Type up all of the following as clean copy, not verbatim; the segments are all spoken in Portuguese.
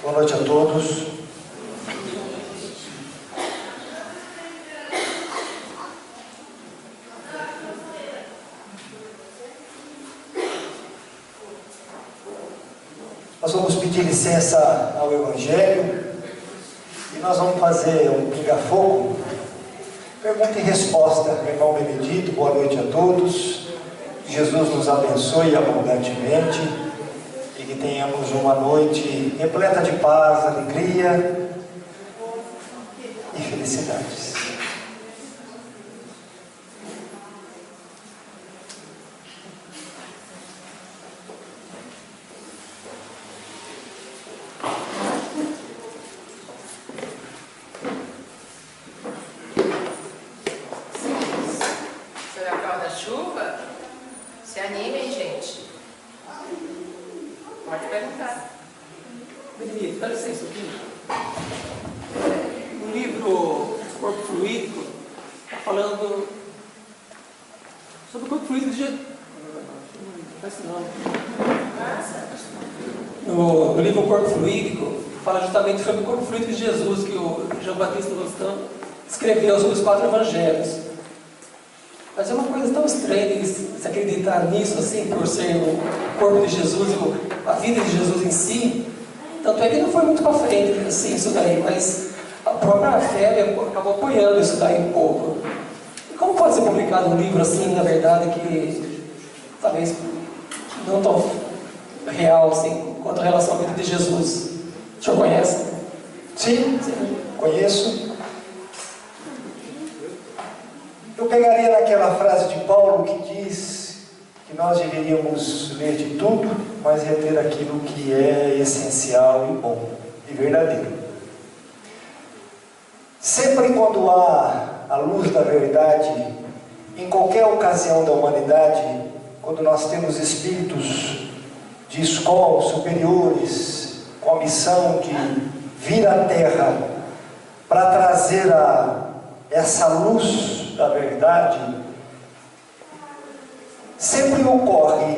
Boa noite a todos. Nós vamos pedir licença ao Evangelho e nós vamos fazer um pinga-fogo. Pergunta e resposta, irmão Benedito, boa noite a todos. Jesus nos abençoe abundantemente e que tenhamos uma noite repleta de paz, alegria e felicidades. Se animem, gente. Pode perguntar. Benedito, dá licença aqui. No livro Corpo Fluídico, está falando sobre o corpo fluídico de Jesus. No livro Corpo Fluídico, fala justamente sobre o corpo fluídico de Jesus, que o João Batista Rostão escreveu sobre os 4 evangelhos. Mas é uma coisa tão estranha de se acreditar nisso, assim, por ser o corpo de Jesus e a vida de Jesus em si. Tanto é que não foi muito para frente, assim, isso daí, mas a própria fé acabou apoiando isso daí um pouco. E como pode ser publicado um livro assim, na verdade, que talvez não tão real, assim, quanto a relação à vida de Jesus? O senhor conhece? Sim, conheço. Eu pegaria naquela frase de Paulo que diz que nós deveríamos ler de tudo, mas reter aquilo que é essencial e bom e verdadeiro. Sempre quando há a luz da verdade, em qualquer ocasião da humanidade, quando nós temos espíritos de escola superiores com a missão de vir à Terra para trazer essa luz da verdade, sempre ocorre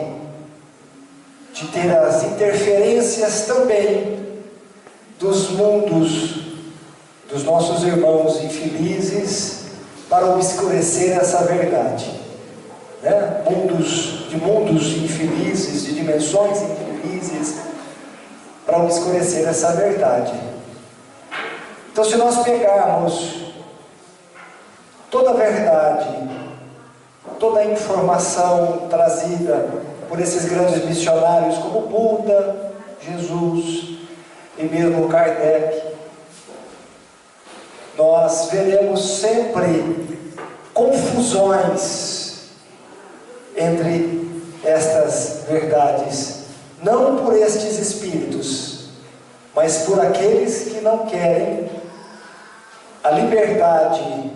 de ter as interferências também dos mundos dos nossos irmãos infelizes para obscurecer essa verdade, né? Mundos infelizes, de dimensões infelizes, para obscurecer essa verdade. Então, se nós pegarmos toda a verdade, toda a informação trazida por esses grandes missionários como Buda, Jesus e mesmo Kardec, nós veremos sempre confusões entre estas verdades, não por estes espíritos, mas por aqueles que não querem a liberdade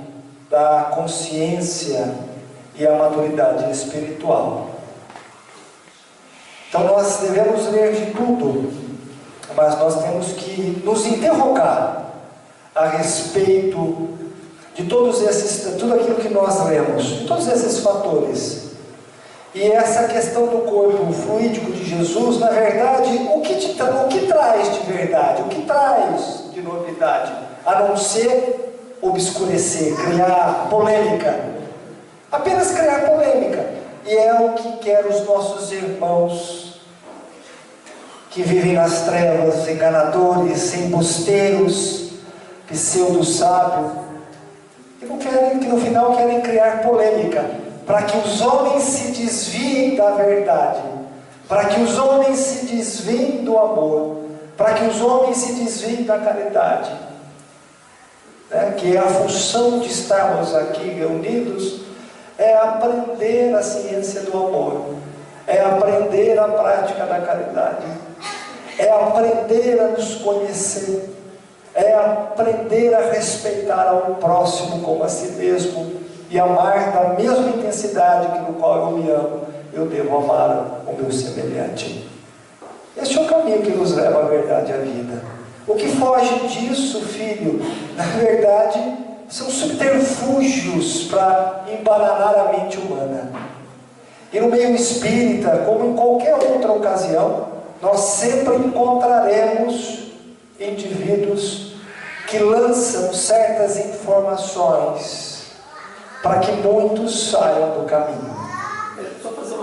da consciência e a maturidade espiritual. Então nós devemos ler de tudo, mas nós temos que nos interrogar a respeito de tudo aquilo que nós lemos, de todos esses fatores. E essa questão do corpo fluídico de Jesus, na verdade, o que traz de verdade, o que traz de novidade, a não ser obscurecer, criar polêmica, apenas criar polêmica. E é o que quer os nossos irmãos que vivem nas trevas, enganadores, embusteiros, pseudo-sábios, que no final querem criar polêmica, para que os homens se desviem da verdade, para que os homens se desviem do amor, para que os homens se desviem da caridade, que é a função de estarmos aqui reunidos, é aprender a ciência do amor, é aprender a prática da caridade, é aprender a nos conhecer, é aprender a respeitar ao próximo como a si mesmo e amar da mesma intensidade que no qual eu me amo, eu devo amar o meu semelhante. Este é o caminho que nos leva à verdade e à vida. O que foge disso, filho, na verdade, são subterfúgios para embananar a mente humana. E no meio espírita, como em qualquer outra ocasião, nós sempre encontraremos indivíduos que lançam certas informações para que muitos saiam do caminho. Só fazer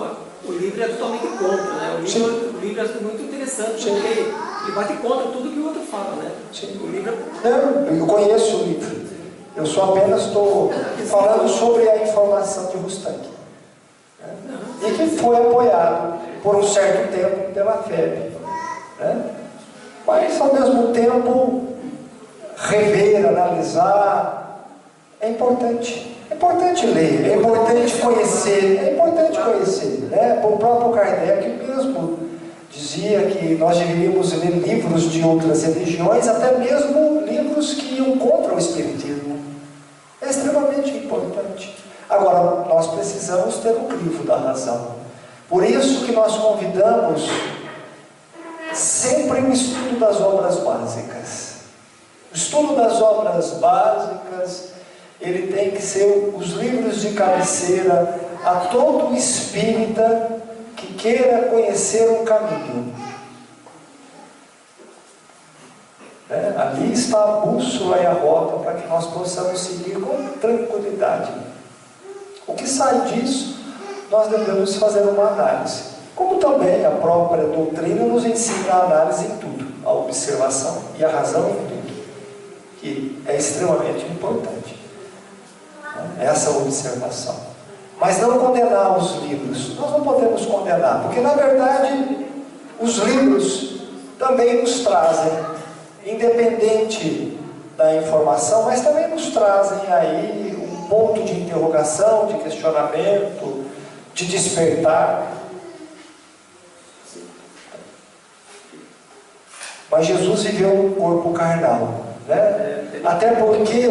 o livro é totalmente contra, né? O livro é muito interessante, porque ele bate contra tudo que o outro fala, né? Sim. O livro Não, eu conheço o livro. Eu só apenas estou falando sobre a informação de Rustanque. E que foi apoiado por um certo tempo pela FEB. Né? Mas, ao mesmo tempo, rever, analisar, é importante. É importante ler, é importante conhecer. Né? O próprio Kardec mesmo dizia que nós deveríamos ler livros de outras religiões, até mesmo livros que iam contra o Espiritismo. É extremamente importante. Agora, nós precisamos ter o crivo da razão. Por isso que nós convidamos sempre o estudo das obras básicas. O estudo das obras básicas, ele tem que ser os livros de cabeceira a todo espírita que queira conhecer um caminho. Ali está a bússola e a rota para que nós possamos seguir com tranquilidade. O que sai disso, nós devemos fazer uma análise. Como também a própria doutrina nos ensina a análise em tudo, a observação e a razão em tudo, que é extremamente importante. Essa observação. Mas não condenar os livros. Nós não podemos condenar, porque na verdade os livros também nos trazem, independente da informação, mas também nos trazem aí um ponto de interrogação, de questionamento, de despertar. Mas Jesus viveu um corpo carnal, né? Até porque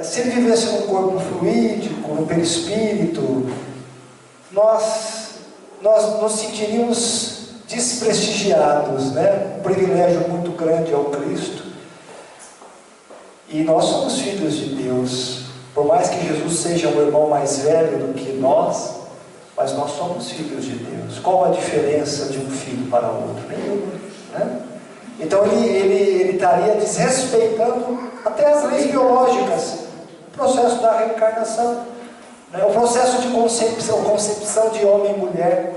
se ele vivesse num corpo fluídico, no perispírito, nós nos sentiríamos desprestigiados, né? Um privilégio muito grande ao Cristo. E nós somos filhos de Deus. Por mais que Jesus seja um irmão mais velho do que nós, mas nós somos filhos de Deus. Qual a diferença de um filho para o outro? Nenhuma, né? Então ele estaria desrespeitando até as leis biológicas, o processo da reencarnação, né? O processo de concepção de homem e mulher,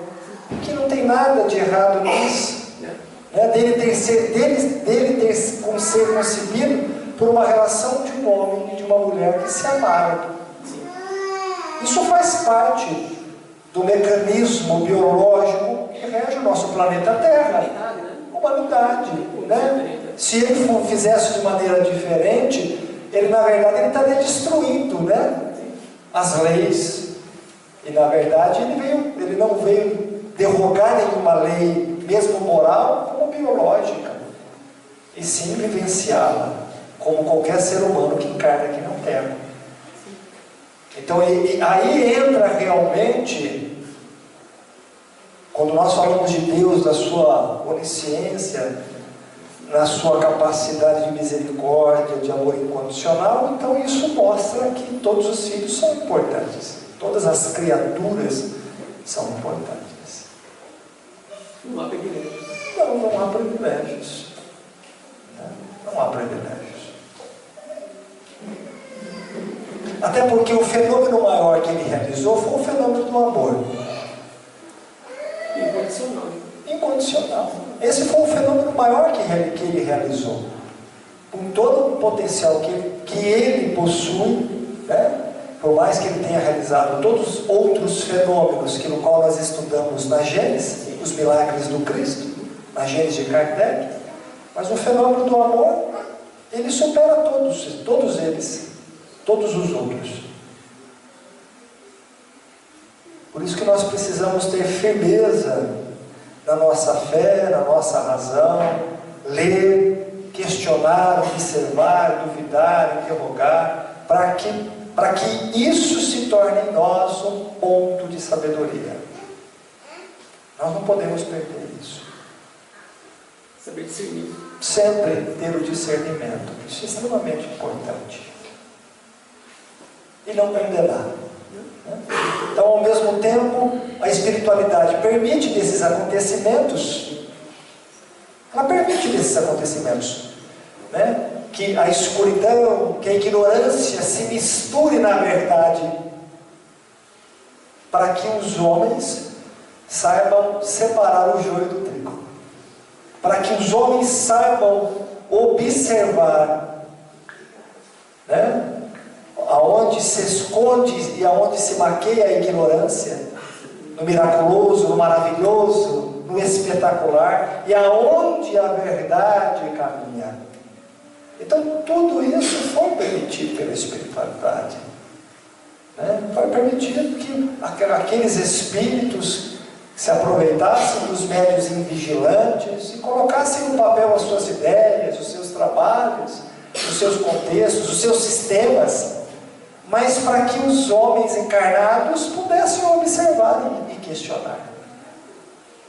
que não tem nada de errado nisso, né? dele ter ser concebido por uma relação de um homem e de uma mulher que se amaram. Isso faz parte do mecanismo biológico que rege o nosso planeta Terra, humanidade, né? Se ele fizesse de maneira diferente, ele na verdade ele estaria destruindo, né? As leis. E na verdade ele não veio derrogar nenhuma lei, mesmo moral como biológica, e sim vivenciá-la, como qualquer ser humano que encarna aqui na Terra. Então aí entra realmente, quando nós falamos de Deus, da sua onisciência, na sua capacidade de misericórdia, de amor incondicional, então isso mostra que todos os filhos são importantes, todas as criaturas são importantes. Não há privilégios. Não há privilégios. Não há privilégios. Até porque o fenômeno maior que ele realizou foi o fenômeno do amor. Incondicional. Incondicional. Esse foi o fenômeno maior que ele realizou. Com todo o potencial que ele possui, né? Por mais que ele tenha realizado todos os outros fenômenos que no qual nós estudamos na Gênesis, os milagres do Cristo, na Gênesis de Kardec, mas o fenômeno do amor, ele supera todos eles, todos os outros. Por isso que nós precisamos ter firmeza na nossa fé, na nossa razão, ler, questionar, observar, duvidar, interrogar, para que isso se torne em nós um ponto de sabedoria. Nós não podemos perder isso. Saber discernir. Sempre ter o discernimento. Isso é extremamente importante. E não condenar. Então, ao mesmo tempo, a espiritualidade permite que esses acontecimentos Ela permite esses acontecimentos, né? Que a escuridão, que a ignorância se misture na verdade, para que os homens saibam separar o joio do trigo, para que os homens saibam observar, né? Aonde se esconde e aonde se maqueia a ignorância, no miraculoso, no maravilhoso, no espetacular, e aonde a verdade caminha. Então tudo isso foi permitido pela espiritualidade, né? Foi permitido que aqueles espíritos se aproveitassem dos médios invigilantes e colocassem no papel as suas ideias, os seus trabalhos, os seus contextos, os seus sistemas, mas para que os homens encarnados pudessem observar e questionar.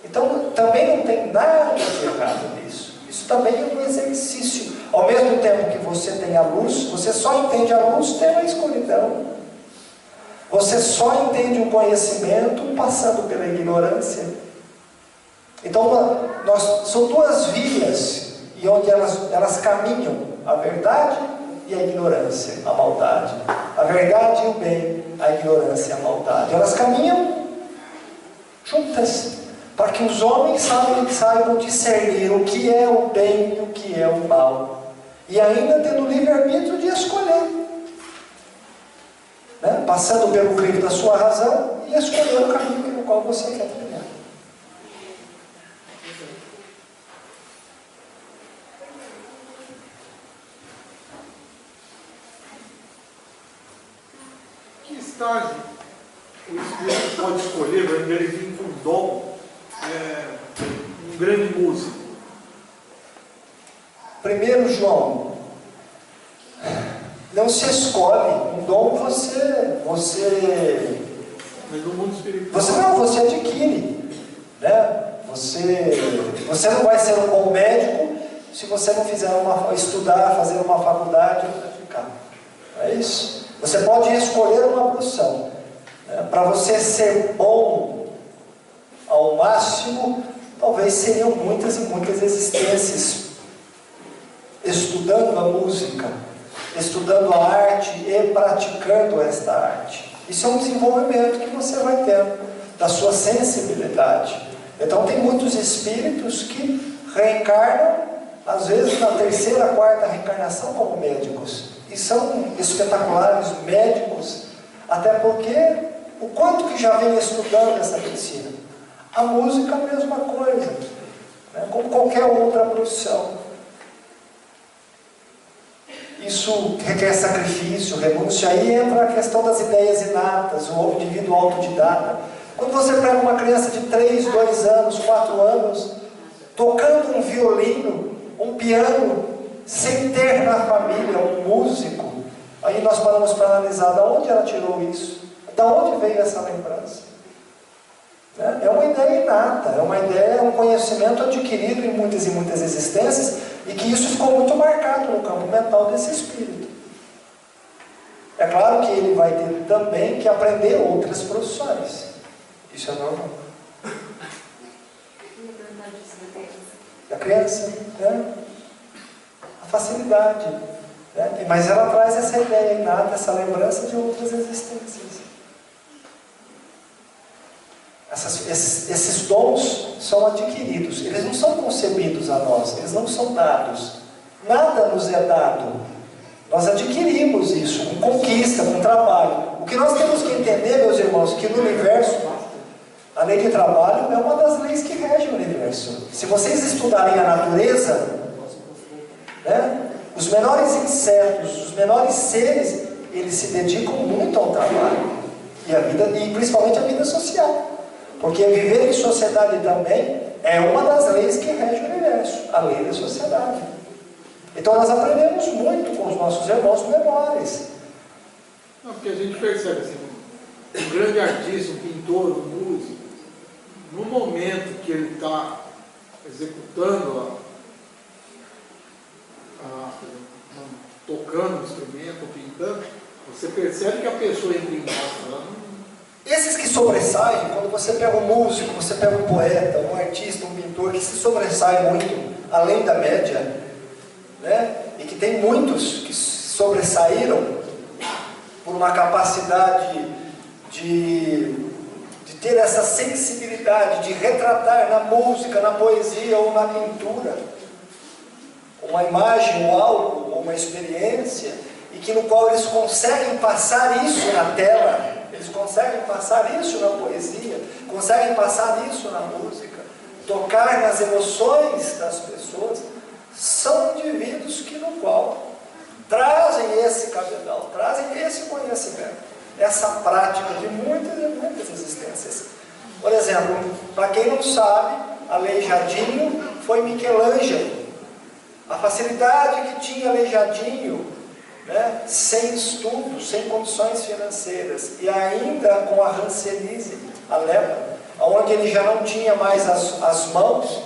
Então também não tem nada de errado nisso. Isso também é um exercício. Ao mesmo tempo que você tem a luz, você só entende a luz tendo a escuridão. Você só entende o conhecimento passando pela ignorância. Então são duas vias, e onde elas caminham, a verdade e a ignorância, a maldade. A verdade e o bem, a ignorância e a maldade. Elas caminham juntas, para que os homens saibam discernir o que é o bem e o que é o mal, e ainda tendo o livre-arbítrio de escolher, né? Passando pelo crivo da sua razão e escolher o caminho no qual você quer trilhar. Que estágio o espírito pode escolher para ele vir com dom, um grande músico? Primeiro, João, não se escolhe. Um dom você Mas no mundo espiritual. você adquire, né? Você não vai ser um bom médico se você não fizer estudar, fazer uma faculdade para ficar. Não é isso? Você pode escolher uma profissão, né? Para você ser bom ao máximo, talvez seriam muitas e muitas existências estudando a música, estudando a arte e praticando esta arte. Isso é um desenvolvimento que você vai tendo da sua sensibilidade. Então tem muitos espíritos que reencarnam, às vezes na terceira, quarta reencarnação como médicos, e são espetaculares médicos, até porque o quanto que já vem estudando essa medicina. A música é a mesma coisa, né? Como qualquer outra profissão. Isso requer sacrifício, renúncia. Aí entra a questão das ideias inatas, o indivíduo autodidata. Quando você pega uma criança de 3, 2 anos, 4 anos, tocando um violino, um piano, sem ter na família um músico, aí nós paramos para analisar de onde ela tirou isso, de onde veio essa lembrança. É uma ideia inata, é um conhecimento adquirido em muitas e muitas existências, e que isso ficou muito marcado no campo mental desse espírito. É claro que ele vai ter também que aprender outras profissões. Isso é normal. A criança, né? A facilidade, né? Mas ela traz essa ideia inata, essa lembrança de outras existências. Esses dons são adquiridos, eles não são concebidos a nós, eles não são dados. Nada nos é dado. Nós adquirimos isso com conquista, com trabalho. O que nós temos que entender, meus irmãos, que no universo, a lei de trabalho é uma das leis que regem o universo. Se vocês estudarem a natureza, né, os menores insetos, os menores seres, eles se dedicam muito ao trabalho. E principalmente a vida social. Porque viver em sociedade também é uma das leis que rege o universo, a lei da sociedade. Então nós aprendemos muito com os nossos irmãos menores. Não, porque a gente percebe assim, um grande artista, um pintor, um músico, no momento que ele está executando, tocando o instrumento, pintando, você percebe que a pessoa entra em nós. Esses que sobressaem, quando você pega um músico, você pega um poeta, um artista, um pintor que se sobressai muito além da média, né? E que tem muitos que sobressaíram por uma capacidade de ter essa sensibilidade de retratar na música, na poesia ou na pintura uma imagem ou algo, ou uma experiência, e que no qual eles conseguem passar isso na tela, eles conseguem passar isso na poesia, conseguem passar isso na música, tocar nas emoções das pessoas. São indivíduos que no qual trazem esse cabedal, trazem esse conhecimento, essa prática de muitas e muitas existências. Por exemplo, para quem não sabe, Aleijadinho foi Michelangelo. A facilidade que tinha Aleijadinho, né, sem estudo, sem condições financeiras, e ainda com a Hanseníase, a lepra, onde ele já não tinha mais as mãos,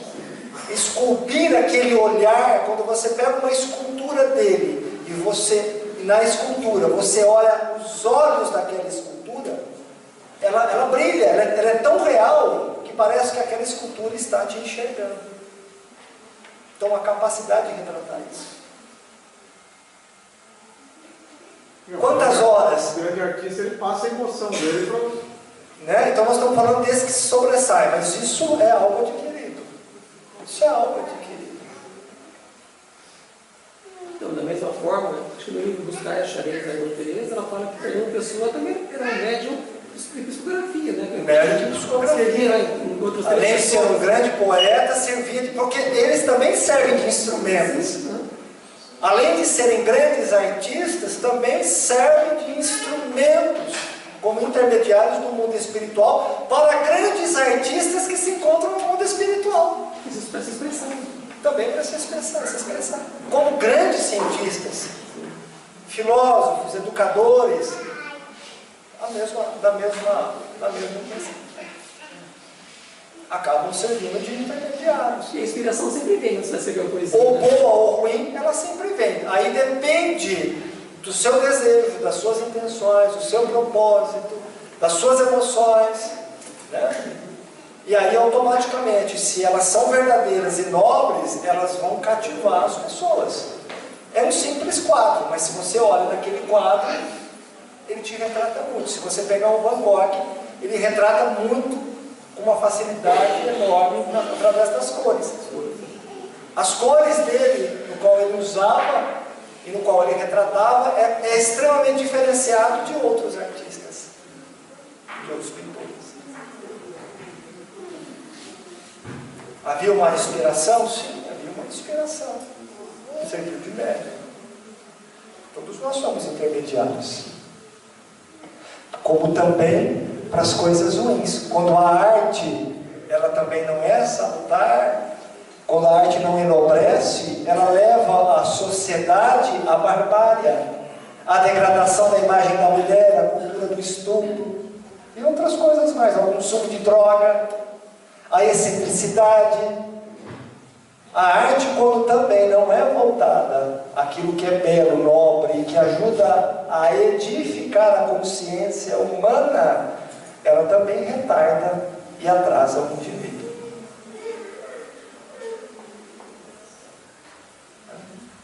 esculpir aquele olhar. Quando você pega uma escultura dele, e você, na escultura, você olha os olhos daquela escultura, ela brilha, ela é tão real, que parece que aquela escultura está te enxergando. Então, a capacidade de retratar isso. Quantas horas? O grande artista, ele passa a emoção dele para... Né? Então, nós estamos falando desse que se sobressai, mas isso é algo adquirido. Isso é algo adquirido. Então, da mesma forma, acho que no livro Buscar e Achareis da Irmã Teresa, ela fala que Fernando Pessoa também era um médium de psicografia, né? Médium de psicografia. Em outros Além de ser um grande poeta, servia de... Porque eles também servem de instrumentos. Além de serem grandes artistas, também servem de instrumentos como intermediários do mundo espiritual para grandes artistas que se encontram no mundo espiritual. Isso para se expressar. Também para se expressar. Como grandes cientistas, filósofos, educadores, da mesma intenção. Acabam servindo de intermediários. E a inspiração sempre vem quando você vai escrever uma poesia. Ou boa ou ruim, ela sempre vem. Aí depende do seu desejo, das suas intenções, do seu propósito, das suas emoções, né? E aí automaticamente, se elas são verdadeiras e nobres, elas vão cativar as pessoas. É um simples quadro, mas se você olha naquele quadro, ele te retrata muito. Se você pegar um Van Gogh, ele retrata muito, com uma facilidade enorme, através das cores. As cores dele, no qual ele usava e no qual ele retratava, é extremamente diferenciado de outros artistas, de outros pintores. Havia uma inspiração? Sim, havia uma inspiração. Serviu de médium. Todos nós somos intermediários. Como também para as coisas ruins. Quando a arte, ela também não é salutar, quando a arte não enobrece, ela leva a sociedade à barbárie, à degradação da imagem da mulher, à cultura do estupro e outras coisas mais, ao consumo de droga, à excentricidade. A arte, quando também não é voltada àquilo que é belo, nobre, que ajuda a edificar a consciência humana, ela também retarda e atrasa o indivíduo.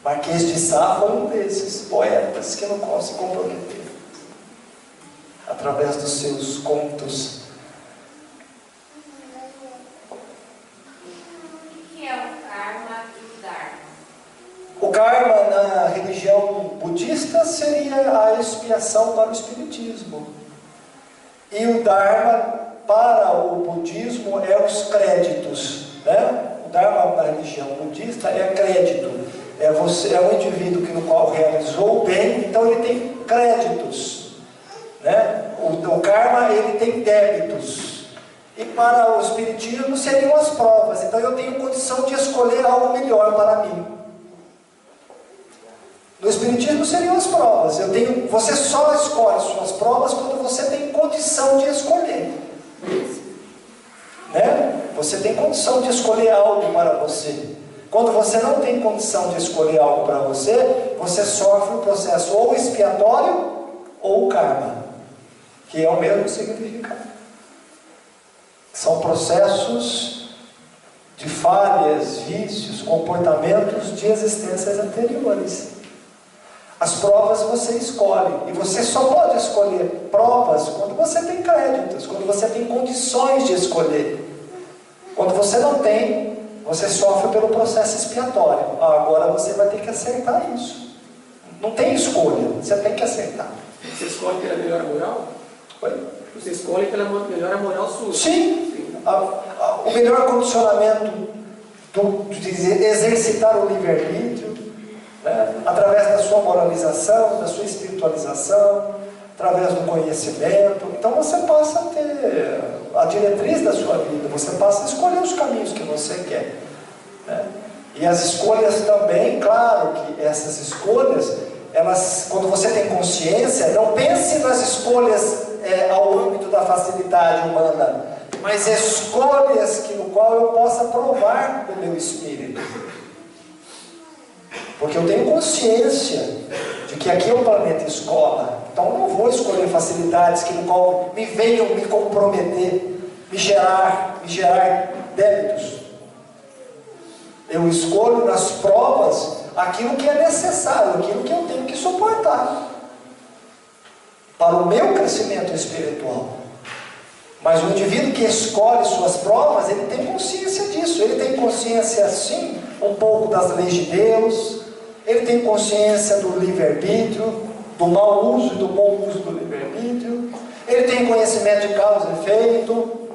Marquês de Sá foi um desses poetas que não se comprometeram, através dos seus contos. O que é o karma e o dharma? O karma na religião budista seria a expiação para o espiritismo. E o dharma para o budismo é os créditos, né? O dharma na religião budista é crédito. É um indivíduo que no qual realizou o bem, então ele tem créditos, né? O karma, ele tem débitos. E para o espiritismo seriam as provas. Então eu tenho condição de escolher algo melhor para mim. No espiritismo seriam as provas. Você só escolhe suas provas quando você tem condição de escolher, né? Você tem condição de escolher algo para você. Quando você não tem condição de escolher algo para você, você sofre o processo ou expiatório ou karma, que é o mesmo significado. São processos de falhas, vícios, comportamentos de existências anteriores. As provas você escolhe, e você só pode escolher provas quando você tem créditos, quando você tem condições de escolher. Quando você não tem, você sofre pelo processo expiatório. Agora você vai ter que acertar isso. Não tem escolha, você tem que acertar. Você escolhe pela melhora moral? Oi? Você escolhe pela melhora moral sua? Sim. O melhor condicionamento de exercitar o livre-arbítrio, né? Através da sua moralização, da sua espiritualização, através do conhecimento. Então você passa a ter a diretriz da sua vida, você passa a escolher os caminhos que você quer, né? E as escolhas também, claro que essas escolhas, elas, quando você tem consciência, não pense nas escolhas ao âmbito da facilidade humana, mas escolhas no qual eu possa provar do meu espírito. Porque eu tenho consciência de que aqui é o planeta escola. Então eu não vou escolher facilidades no qual me venham me comprometer, me gerar débitos. Eu escolho nas provas aquilo que é necessário, aquilo que eu tenho que suportar para o meu crescimento espiritual. Mas o indivíduo que escolhe suas provas, ele tem consciência disso. Ele tem consciência, sim, um pouco das leis de Deus. Ele tem consciência do livre-arbítrio, do mau uso e do bom uso do livre-arbítrio. Ele tem conhecimento de causa e efeito.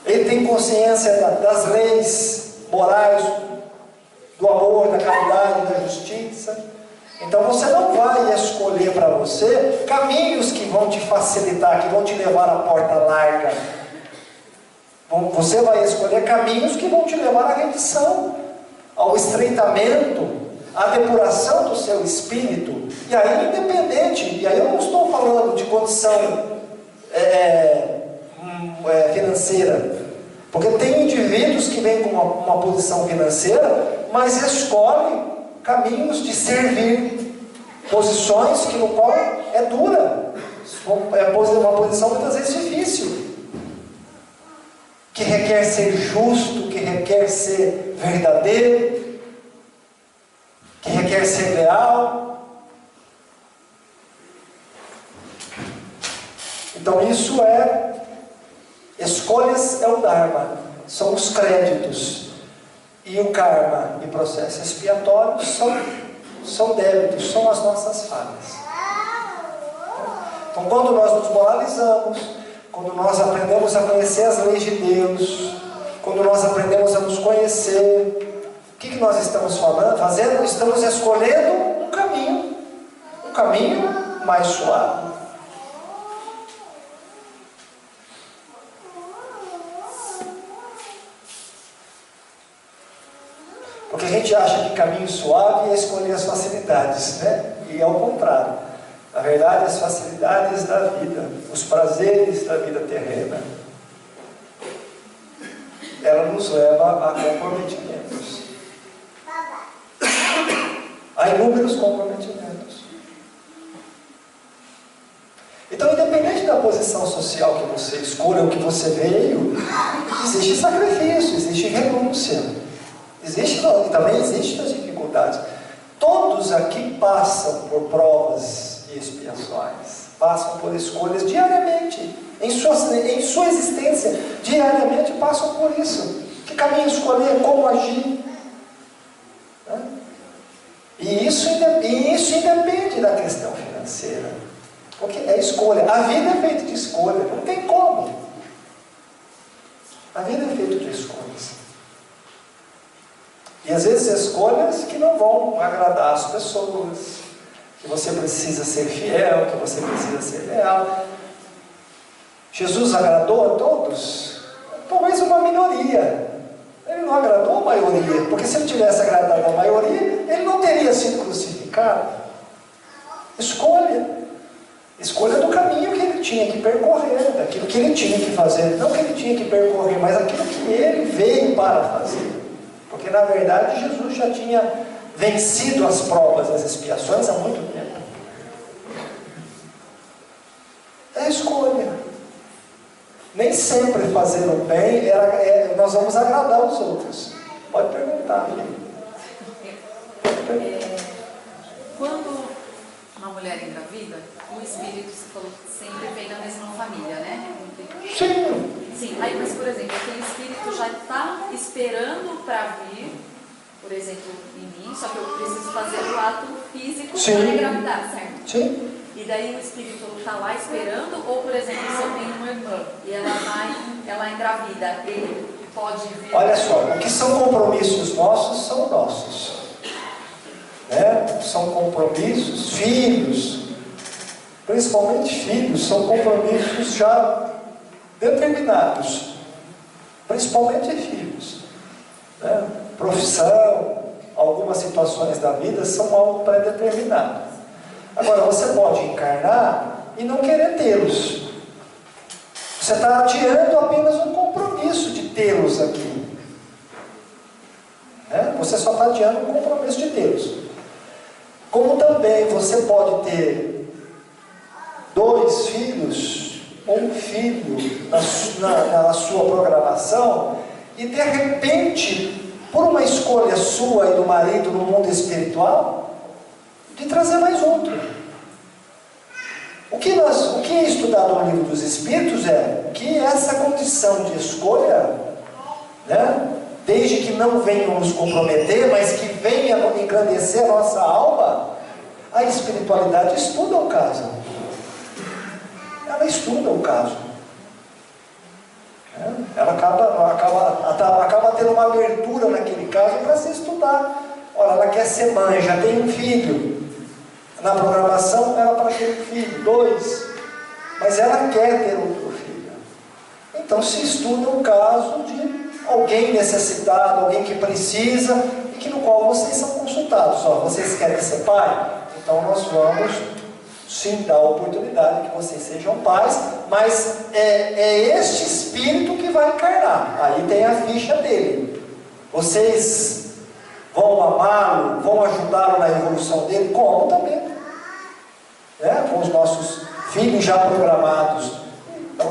Ele tem consciência das leis morais, do amor, da caridade, da justiça. Então você não vai escolher para você caminhos que vão te facilitar, que vão te levar à porta larga. Você vai escolher caminhos que vão te levar à rendição, ao estreitamento, à depuração do seu espírito. E aí independente, e aí eu não estou falando de condição financeira, porque tem indivíduos que vêm com uma posição financeira, mas escolhem caminhos de servir, posições que no qual é dura, uma posição muitas vezes difícil, que requer ser justo, que requer ser verdadeiro, que requer ser leal. Então isso escolhas é o Dharma, são os créditos. E o karma e processo expiatório são débitos, são as nossas falhas. Então quando nós nos moralizamos, quando nós aprendemos a conhecer as leis de Deus, quando nós aprendemos a nos conhecer, o que nós estamos fazendo? Estamos escolhendo um caminho mais suave. Porque a gente acha que caminho suave é escolher as facilidades, né? E é o contrário. Na verdade, as facilidades da vida, os prazeres da vida terrena, ela nos leva a comprometimentos. A inúmeros comprometimentos. Então, independente da posição social que você escolha, o que você veio, existe sacrifício, existe renúncia. Também existem as dificuldades. Todos aqui passam por provas e expiações, passam por escolhas diariamente, em sua existência, diariamente passam por isso. Que caminho escolher, como agir, né? E isso independe da questão financeira, porque é escolha. A vida é feita de escolha, não tem como. A vida é feita de escolhas. E às vezes escolhas que não vão agradar as pessoas, que você precisa ser fiel, que você precisa ser leal. Jesus agradou a todos? Talvez uma minoria. Ele não agradou a maioria, porque se ele tivesse agradado a maioria, ele não teria sido crucificado. Escolha do caminho que ele tinha que percorrer, daquilo que ele tinha que fazer, não que ele tinha que percorrer, mas aquilo que ele veio para fazer. Porque na verdade Jesus já tinha vencido as provas, as expiações há muito tempo. É escolha. Nem sempre fazer o bem nós vamos agradar os outros. Pode perguntar, filho. Quando uma mulher engravida, o espírito, você falou que sempre vem da mesma família, né? Sim. Sim, aí, mas por exemplo, aquele espírito já está esperando para vir, por exemplo, em mim, só que eu preciso fazer o ato físico para engravidar, certo? Sim. E daí o espírito está lá esperando, ou por exemplo, se eu tenho uma irmã e ela engravida, ele pode vir. Olha só, o que são compromissos nossos são nossos. Né? São compromissos, filhos, principalmente filhos, são compromissos já determinados, principalmente filhos. Né? Profissão, algumas situações da vida são algo pré-determinado. Agora, você pode encarnar e não querer tê-los. Você está adiando apenas um compromisso de tê-los aqui. Né? Você só está adiando um compromisso de tê-los. Como também você pode ter 2 filhos, ou um filho na sua programação, e de repente, por uma escolha sua e do marido no mundo espiritual, de trazer mais outro. O que é estudado no livro dos Espíritos é que essa condição de escolha, né, desde que não venham nos comprometer, mas que venha engrandecer a nossa alma, a espiritualidade estuda o caso. Ela estuda o caso. Ela acaba tendo uma abertura naquele caso para se estudar. Olha, ela quer ser mãe, já tem um filho. Na programação era para ter um filho, 2. Mas ela quer ter outro filho. Então se estuda o caso de alguém necessitado, alguém que precisa, e que no qual vocês são consultados. Ó, vocês querem ser pai? Então nós vamos sim dar a oportunidade que vocês sejam pais, mas é este espírito que vai encarnar. Aí tem a ficha dele. Vocês vão amá-lo, vão ajudá-lo na evolução dele, como também, né? Com os nossos filhos já programados. Então,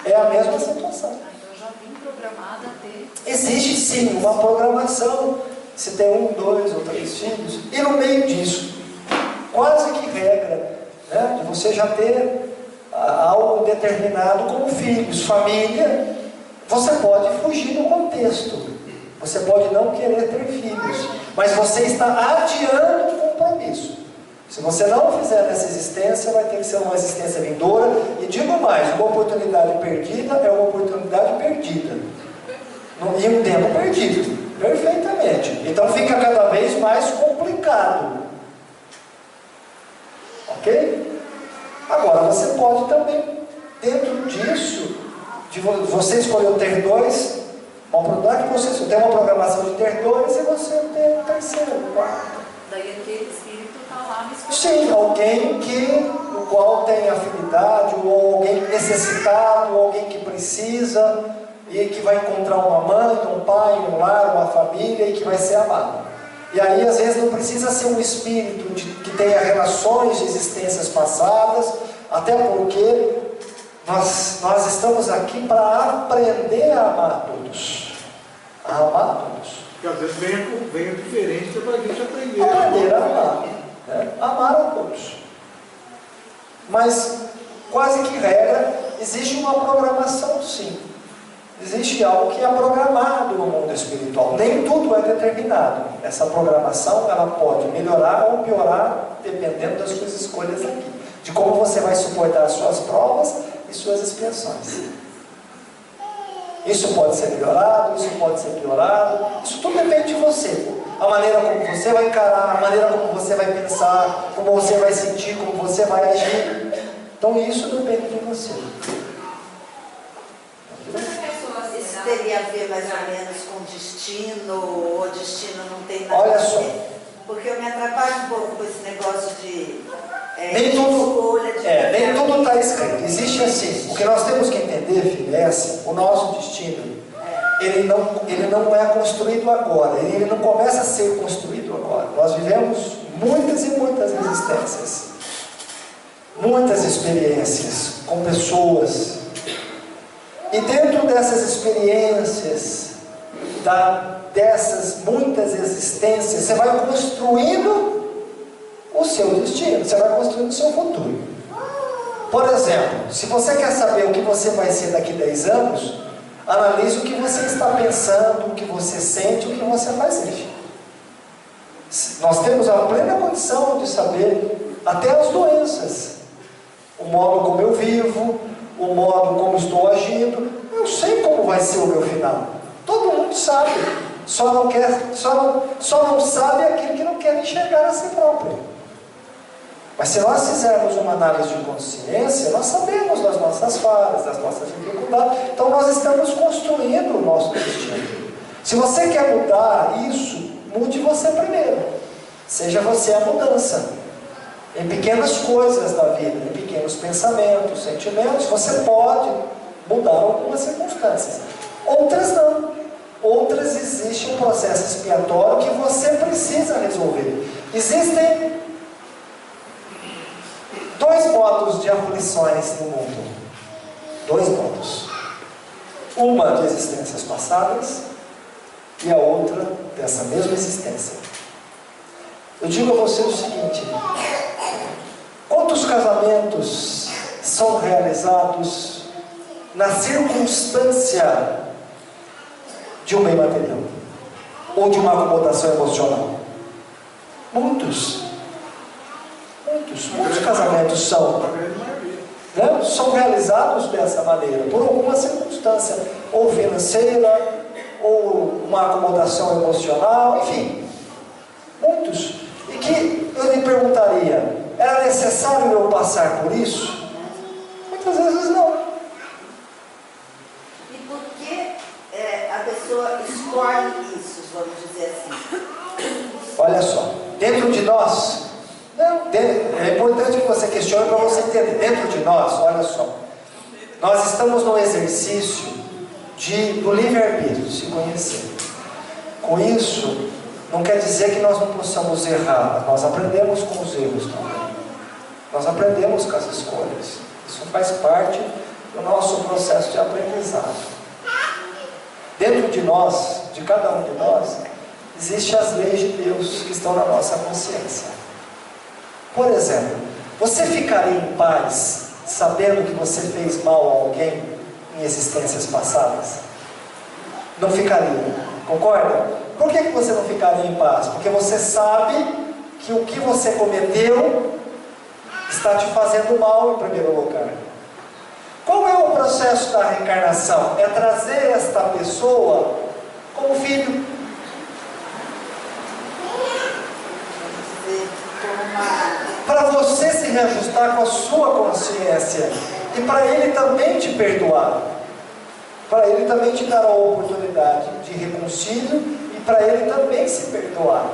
é a mesma situação. Então eu já vim programada a ter. Existe sim uma programação, se tem 1, 2 ou 3 filhos, e no meio disso, quase que regra, né? De você já ter algo determinado como filhos, família, você pode fugir do contexto. Você pode não querer ter filhos, mas você está adiando um compromisso. Se você não fizer nessa existência, vai ter que ser uma existência vindoura. E digo mais, uma oportunidade perdida é uma oportunidade perdida. E um tempo perdido, perfeitamente. Então fica cada vez mais complicado. Ok? Agora, você pode também, dentro disso, de você escolheu ter 2, não é que você tem uma programação de ter 2 e você tem um terceiro, 4. Daí aquele espírito está lá me esperando. Sim, alguém no qual tem afinidade, ou alguém necessitado, ou alguém que precisa, e que vai encontrar uma mãe, um pai, um lar, uma família, e que vai ser amado. E aí, às vezes, não precisa ser um espírito que tenha relações de existências passadas, até porque nós estamos aqui para aprender a amar todos. A amar todos. Porque às vezes venha diferente para a gente aprender. Aprender a amar. Né? Amar a todos. Mas, quase que regra, existe uma programação sim. Existe algo que é programado no mundo espiritual. Nem tudo é determinado. Essa programação ela pode melhorar ou piorar dependendo das suas escolhas aqui. De como você vai suportar as suas provas e suas expiações. Isso pode ser melhorado, isso pode ser piorado. Isso tudo depende de você. A maneira como você vai encarar, a maneira como você vai pensar, como você vai sentir, como você vai agir. Então isso depende de você. Isso teria a ver mais ou menos com destino, ou destino não tem nada Olha a ver? só. Porque eu me atrapalho um pouco com esse negócio de Nem tudo escolha, está escrito. Existe assim. O que nós temos que entender, filho, é assim. O nosso destino, ele não é construído agora. Ele não começa a ser construído agora. Nós vivemos muitas e muitas existências. Muitas experiências com pessoas. E dentro dessas experiências, dessas muitas existências, você vai construindo o seu destino, você vai construindo o seu futuro. Por exemplo, se você quer saber o que você vai ser daqui a 10 anos, analise o que você está pensando, o que você sente, o que você faz hoje. Nós temos a plena condição de saber até as doenças, o modo como eu vivo, o modo como estou agindo. Eu sei como vai ser o meu final. Todo mundo sabe, só não sabe aquele que não quer enxergar a si próprio. Mas se nós fizermos uma análise de consciência, nós sabemos das nossas falhas, das nossas dificuldades. Então nós estamos construindo o nosso destino. Se você quer mudar isso, mude você primeiro. Seja você a mudança. Em pequenas coisas da vida, em pequenos pensamentos, sentimentos, você pode mudar algumas circunstâncias. Outras não. Outras existe um processo expiatório que você precisa resolver. Existem 2 modos de aflições no mundo. 2 modos. Uma de existências passadas e a outra dessa mesma existência. Eu digo a você o seguinte: quantos casamentos são realizados na circunstância de um bem material ou de uma acomodação emocional? Muitos casamentos são realizados dessa maneira, por alguma circunstância, ou financeira, ou uma acomodação emocional, enfim, muitos. E que eu lhe perguntaria, era necessário eu passar por isso? Muitas vezes não. E por que a pessoa escolhe isso, vamos dizer assim? Olha só, dentro de nós, é importante que você questione para você entender. Dentro de nós, olha só, nós estamos no exercício do livre-arbítrio, de se conhecer. Com isso, não quer dizer que nós não possamos errar, mas nós aprendemos com os erros também. Nós aprendemos com as escolhas. Isso faz parte do nosso processo de aprendizado. Dentro de nós, de cada um de nós, existem as leis de Deus que estão na nossa consciência. Por exemplo, você ficaria em paz sabendo que você fez mal a alguém em existências passadas? Não ficaria, concorda? Por que você não ficaria em paz? Porque você sabe que o que você cometeu está te fazendo mal em primeiro lugar. Qual é o processo da reencarnação? É trazer esta pessoa como filho. Para você se reajustar com a sua consciência e para ele também te perdoar, para ele também te dar a oportunidade de reconcílio e para ele também se perdoar.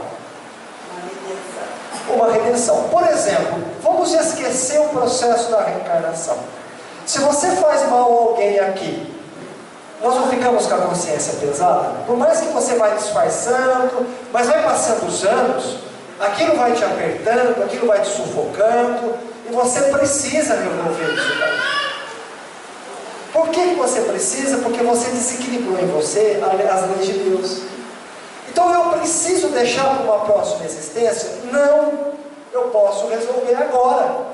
Uma redenção. Por exemplo, vamos esquecer o processo da reencarnação. Se você faz mal a alguém aqui, nós não ficamos com a consciência pesada? Por mais que você vai disfarçando, mas vai passando os anos, aquilo vai te apertando, aquilo vai te sufocando, e você precisa resolver isso daí. Por que você precisa? Porque você desequilibrou em você as leis de Deus. Então eu preciso deixar para uma próxima existência? Não, eu posso resolver agora.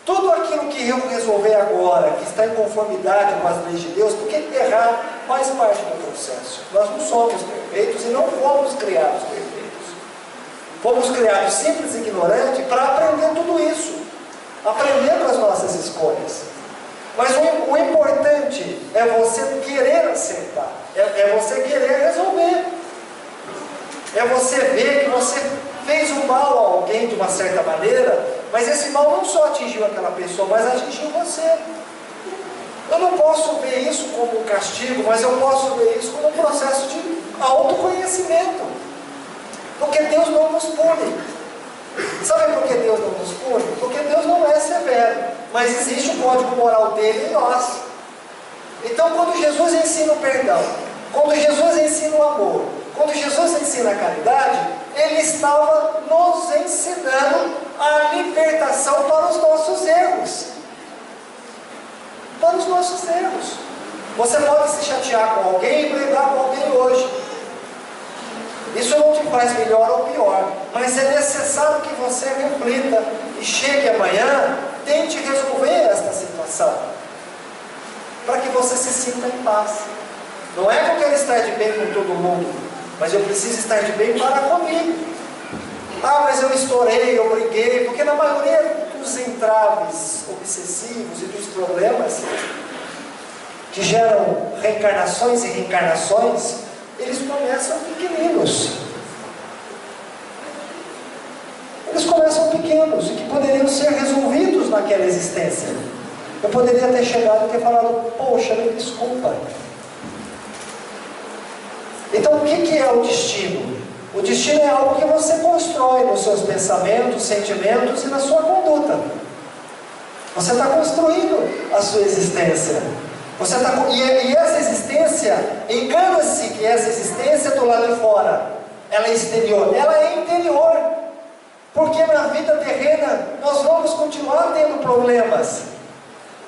Tudo aquilo que eu resolver agora, que está em conformidade com as leis de Deus, porque errar faz parte do processo. Nós não somos perfeitos e não fomos criados perfeitos. Fomos criados simples e ignorantes para aprender tudo isso. Aprender com as nossas escolhas. Mas o importante é você querer acertar. É você querer resolver. É você ver que você fez um mal a alguém de uma certa maneira, mas esse mal não só atingiu aquela pessoa, mas atingiu você. Eu não posso ver isso como um castigo, mas eu posso ver isso como um processo de autoconhecimento. Porque Deus não nos pune. Sabe por que Deus não nos pune? Porque Deus não é severo, mas existe o código moral dele em nós. Então, quando Jesus ensina o perdão, quando Jesus ensina o amor, quando Jesus ensina a caridade, Ele estava nos ensinando a libertação para os nossos erros. Para os nossos erros. Você pode se chatear com alguém e brigar com alguém hoje. Isso não te faz melhor ou pior, mas é necessário que você reflita e chegue amanhã, tente resolver esta situação, para que você se sinta em paz. Não é que eu quero estar de bem com todo mundo, mas eu preciso estar de bem para comigo. Ah, mas eu estourei, eu briguei, porque na maioria dos entraves obsessivos e dos problemas que geram reencarnações e reencarnações, eles começam pequeninos. Eles começam pequenos e que poderiam ser resolvidos naquela existência. Eu poderia ter chegado e ter falado, poxa, me desculpa. Então o que é o destino? O destino é algo que você constrói nos seus pensamentos, sentimentos e na sua conduta. Você está construindo a sua existência. E essa existência, engana-se que essa existência é do lado de fora. Ela é exterior. Ela é interior. Porque na vida terrena nós vamos continuar tendo problemas.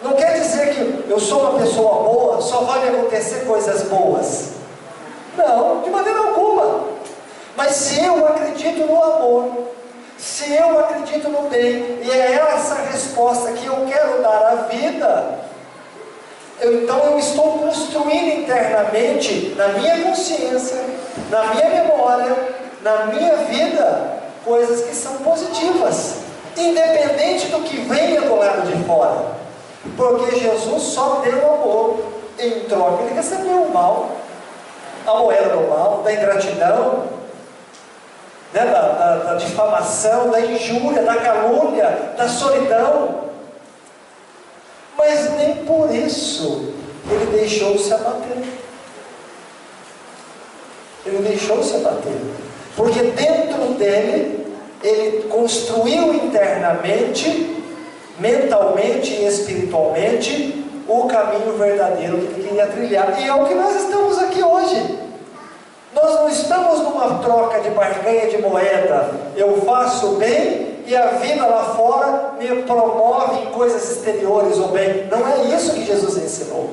Não quer dizer que eu sou uma pessoa boa, só vai me acontecer coisas boas. Não, de maneira alguma. Mas se eu acredito no amor, se eu acredito no bem, e é essa resposta que eu quero dar à vida, então eu estou construindo internamente, na minha consciência, na minha memória, na minha vida, coisas que são positivas, independente do que venha do lado de fora. Porque Jesus só deu amor, em troca ele recebeu o mal, a moeda do mal, da ingratidão, né, da difamação, da injúria, da calúnia, da solidão. Mas nem por isso ele deixou-se abater. Ele deixou-se abater. Porque dentro dele, ele construiu internamente, mentalmente e espiritualmente, o caminho verdadeiro que ele queria trilhar. E é o que nós estamos aqui hoje. Nós não estamos numa troca de barganha de moeda. Eu faço bem e a vida lá fora me promove em coisas exteriores o bem. Não é isso que Jesus ensinou.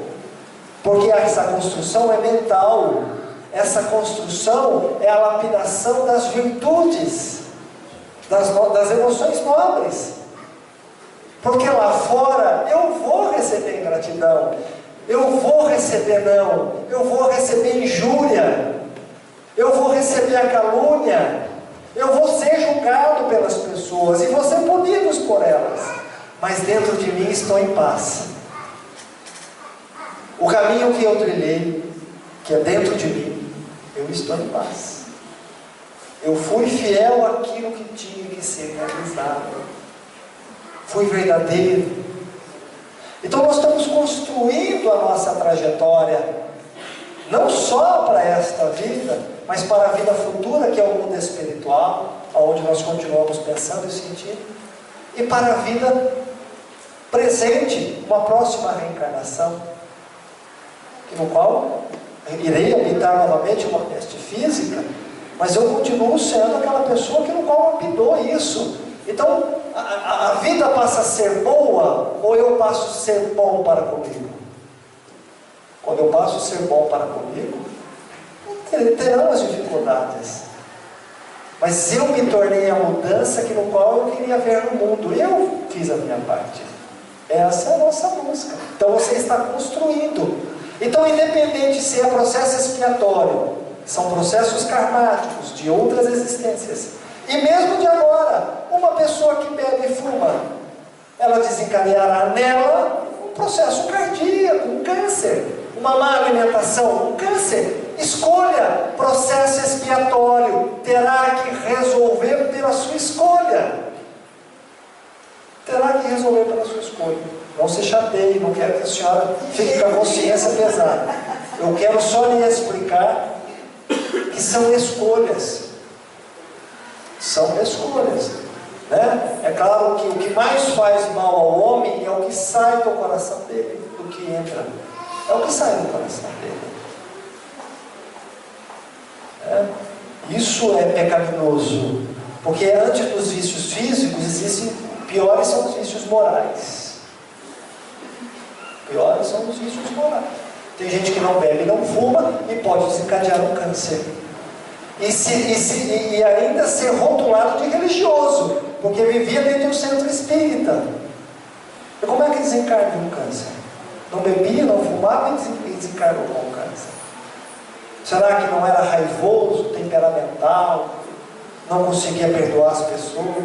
Porque essa construção é mental. Essa construção é a lapidação das virtudes, das emoções nobres. Porque lá fora eu vou receber ingratidão, eu vou receber não, eu vou receber injúria, eu vou receber a calúnia, eu vou ser julgado pelas pessoas e vou ser punido por elas. Mas dentro de mim estou em paz. O caminho que eu trilhei, que é dentro de mim, eu estou em paz. Eu fui fiel àquilo que tinha que ser realizado. Fui verdadeiro. Então nós estamos construindo a nossa trajetória, não só para esta vida, mas para a vida futura, que é o mundo espiritual, onde nós continuamos pensando e sentindo, e para a vida presente, uma próxima reencarnação, no qual irei habitar novamente uma peste física, mas eu continuo sendo aquela pessoa que no qual habitou isso. Então, a vida passa a ser boa, ou eu passo a ser bom para comigo? Quando eu passo a ser bom para comigo, terão as dificuldades. Mas eu me tornei a mudança que no qual eu queria ver no mundo. Eu fiz a minha parte. Essa é a nossa busca. Então você está construindo. Então, independente se é processo expiatório, são processos karmáticos de outras existências, e mesmo de agora, uma pessoa que bebe e fuma, ela desencadeará nela um processo cardíaco, um câncer, uma má alimentação, um câncer. Escolha, processo expiatório, terá que resolver pela sua escolha. Terá que resolver pela sua escolha. Não se chateie, não quero que a senhora fique com a consciência pesada. Eu quero só lhe explicar que são escolhas. São escolhas, né? É claro que o que mais faz mal ao homem é o que sai do coração dele, do que entra. É o que sai do coração dele. Isso é pecaminoso, porque antes dos vícios físicos existem piores, são os vícios morais. Piores são os vícios morais. Tem gente que não bebe, não fuma e pode desencadear um câncer. E ainda ser rotulado de religioso, porque vivia dentro de um centro espírita. E como é que desencarna um câncer? Não bebia, não fumava e desencarnou com o câncer. Será que não era raivoso, temperamental, não conseguia perdoar as pessoas?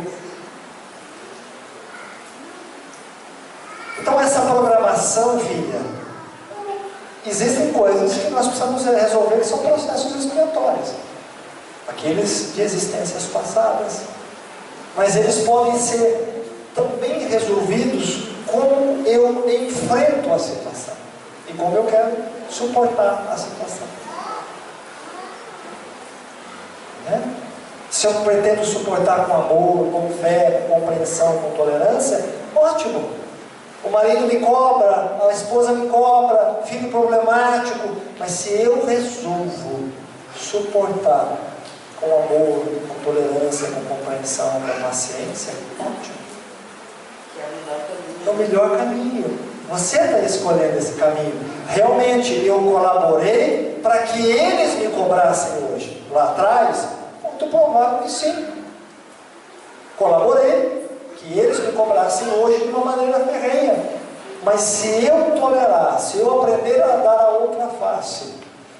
Então essa programação, filha, existem coisas que nós precisamos resolver que são processos expiatórios, aqueles de existências passadas, mas eles podem ser também resolvidos como eu enfrento a situação e como eu quero suportar a situação, né? Se eu pretendo suportar com amor, com fé, com compreensão, com tolerância, ótimo. O marido me cobra, a esposa me cobra, filho problemático, mas se eu resolvo suportar com amor, com tolerância, com compreensão, com paciência, ótimo. É o melhor caminho. Você está escolhendo esse caminho. Realmente eu colaborei para que eles me cobrassem hoje. Lá atrás, muito provável que sim. Colaborei que eles me cobrassem hoje de uma maneira ferrenha. Mas se eu tolerar, se eu aprender a dar a outra face,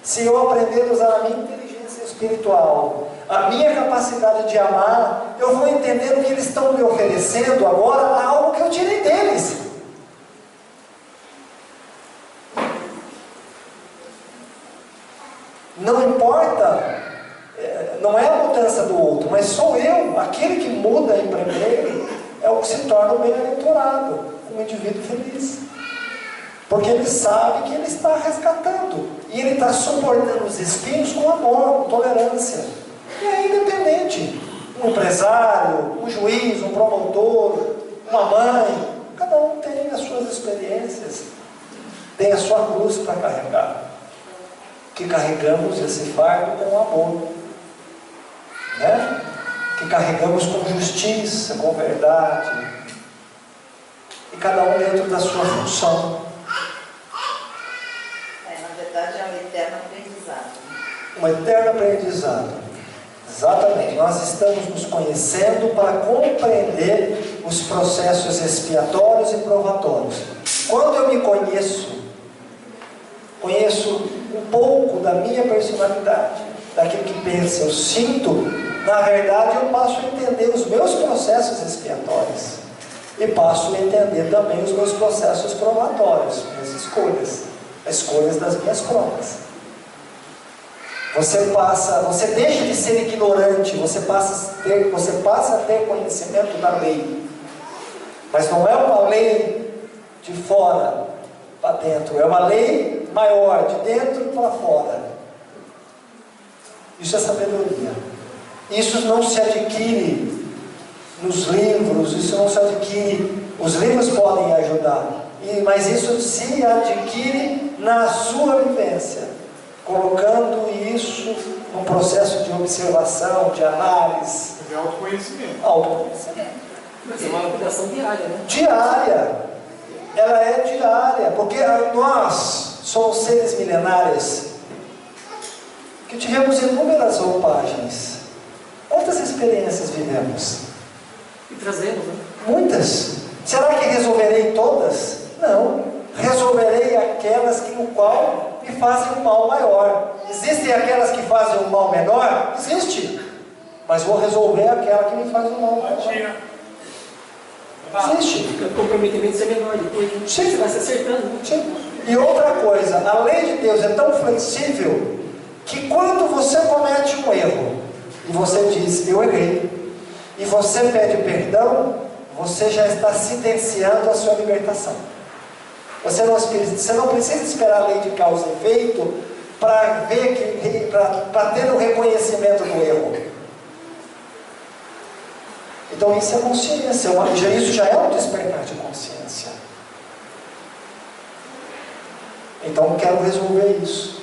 se eu aprender a usar a minha inteligência espiritual, a minha capacidade de amar, eu vou entender o que eles estão me oferecendo agora, algo que eu tirei deles. Não importa, não é a mudança do outro, mas sou eu, aquele que muda em primeiro, é o que se torna o bem-aventurado, um indivíduo feliz. Porque ele sabe que ele está resgatando, e ele está suportando os espinhos com amor, com tolerância. E é independente, um empresário, um juiz, um promotor, uma mãe, cada um tem as suas experiências, tem a sua cruz para carregar. Que carregamos esse fardo com amor, né? Que carregamos com justiça, com verdade, e cada um dentro da sua função. Na verdade é um eterno aprendizado. Um eterno aprendizado, exatamente. Nós estamos nos conhecendo para compreender os processos expiatórios e provatórios. Quando eu me conheço um pouco da minha personalidade, daquilo que penso, eu sinto, na verdade eu passo a entender os meus processos expiatórios e passo a entender também os meus processos provatórios, minhas escolhas, as escolhas das minhas provas. Você deixa de ser ignorante, você passa a ter conhecimento da lei, mas não é uma lei de fora para dentro, é uma lei maior, de dentro para fora. Isso é sabedoria. Isso não se adquire nos livros, isso não se adquire, os livros podem ajudar, mas isso se adquire na sua vivência, colocando isso num processo de observação, de análise. É autoconhecimento. Autoconhecimento. Mas é uma lapidação diária, né? Diária. Ela é diária, porque nós somos seres milenares que tivemos inúmeras roupagens. Quantas experiências vivemos? E trazemos, né? Muitas. Será que resolverei todas? Não. Resolverei aquelas no qual me fazem um mal maior. Existem aquelas que fazem um mal menor? Existe. Mas vou resolver aquela que me faz um mal maior. Existe. O comprometimento ser menor depois, né? Sim. Você vai se acertando, né? Sim. E outra coisa, a lei de Deus é tão flexível que quando você comete um erro e você diz, eu errei, e você pede perdão, você já está sentenciando a sua libertação. Você não precisa esperar a lei de causa e efeito para ter o reconhecimento do erro. Então isso é consciência, isso já é um despertar de consciência. Então eu quero resolver isso.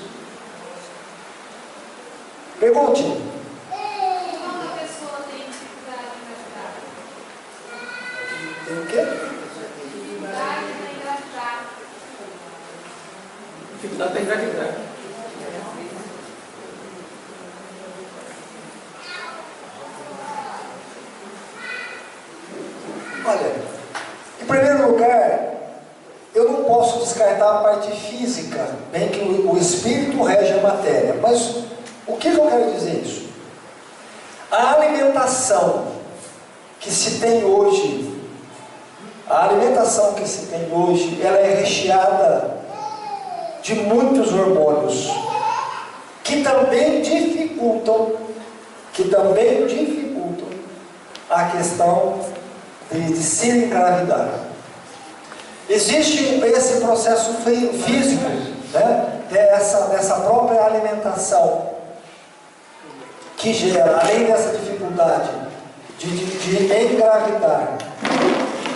Pergunte. Uma pessoa tem dificuldade em engravidar. Tem o quê? Dificuldade em engravidar. dificuldade para engravidar. Olha, em primeiro lugar, eu não posso descartar a parte física, bem que o espírito rege a matéria. Mas o que eu quero dizer isso? A alimentação que se tem hoje, ela é recheada de muitos hormônios que também dificultam a questão de se engravidar. Existe esse processo físico, né? Dessa própria alimentação, que gera, além dessa dificuldade de engravidar,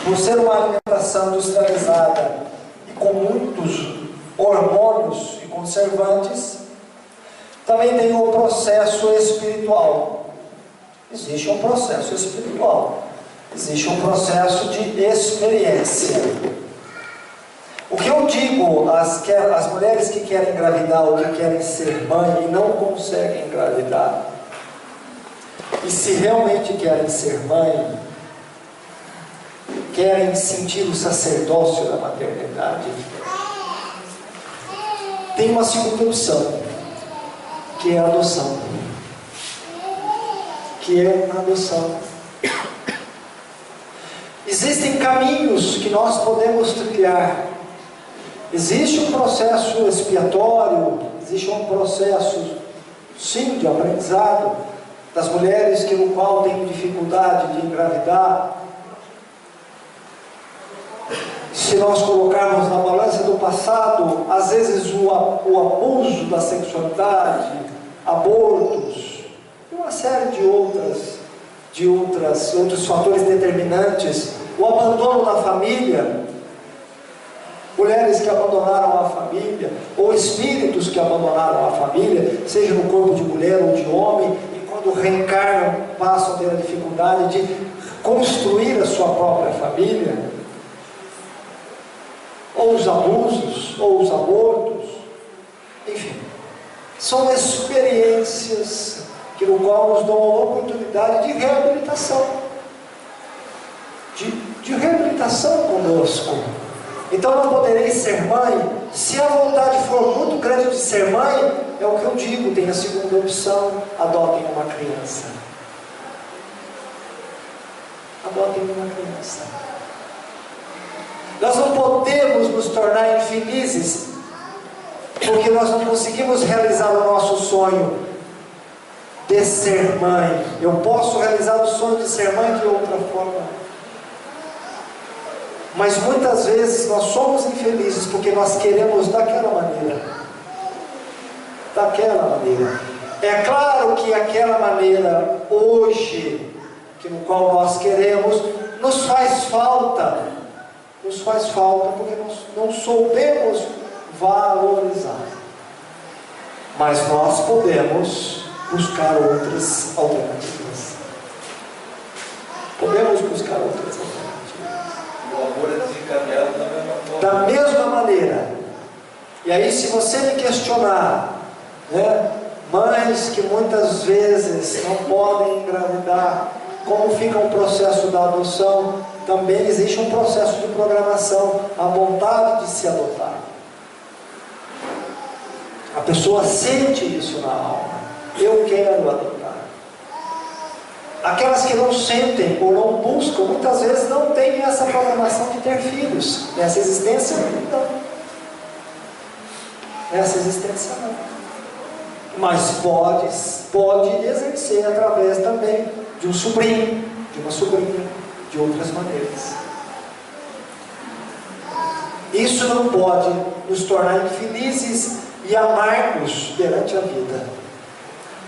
por ser uma alimentação industrializada e com muitos hormônios e conservantes, também tem o processo espiritual. Existe um processo espiritual, existe um processo de experiência. O que eu digo às mulheres que querem engravidar ou que querem ser mãe e não conseguem engravidar, e se realmente querem ser mãe, querem sentir o sacerdócio da maternidade, tem uma segunda opção, que é a adoção. Existem caminhos que nós podemos trilhar. Existe um processo expiatório, existe um processo, sim, de aprendizado das mulheres no qual têm dificuldade de engravidar. Se nós colocarmos na balança do passado, às vezes o abuso da sexualidade, abortos, e uma série de outros fatores determinantes, o abandono da família, mulheres que abandonaram a família, ou espíritos que abandonaram a família, seja no corpo de mulher ou de homem, e quando reencarnam passam a ter a dificuldade de construir a sua própria família, ou os abusos, ou os abortos, enfim, são experiências no qual nos dão a oportunidade de reabilitação, de reabilitação conosco. Então não poderei ser mãe, se a vontade for muito grande de ser mãe, é o que eu digo, tem a segunda opção, adotem uma criança. Adotem uma criança. Nós não podemos nos tornar infelizes, porque nós não conseguimos realizar o nosso sonho de ser mãe. Eu posso realizar o sonho de ser mãe de outra forma. Mas muitas vezes nós somos infelizes porque nós queremos daquela maneira. É claro que aquela maneira hoje, no qual nós queremos, nos faz falta porque nós não soubemos valorizar. Mas nós podemos buscar outras alternativas. O amor é desencadeado da mesma forma. Da mesma maneira. E aí, se você me questionar, né, mães que muitas vezes não podem engravidar, como fica o processo da adoção, também existe um processo de programação, a vontade de se adotar. A pessoa sente isso na alma. Eu quero adotar. Aquelas que não sentem ou não buscam, muitas vezes não têm essa programação de ter filhos. Nessa existência não. Mas pode exercer através também de um sobrinho, de uma sobrinha, de outras maneiras. Isso não pode nos tornar infelizes e amargos perante a vida.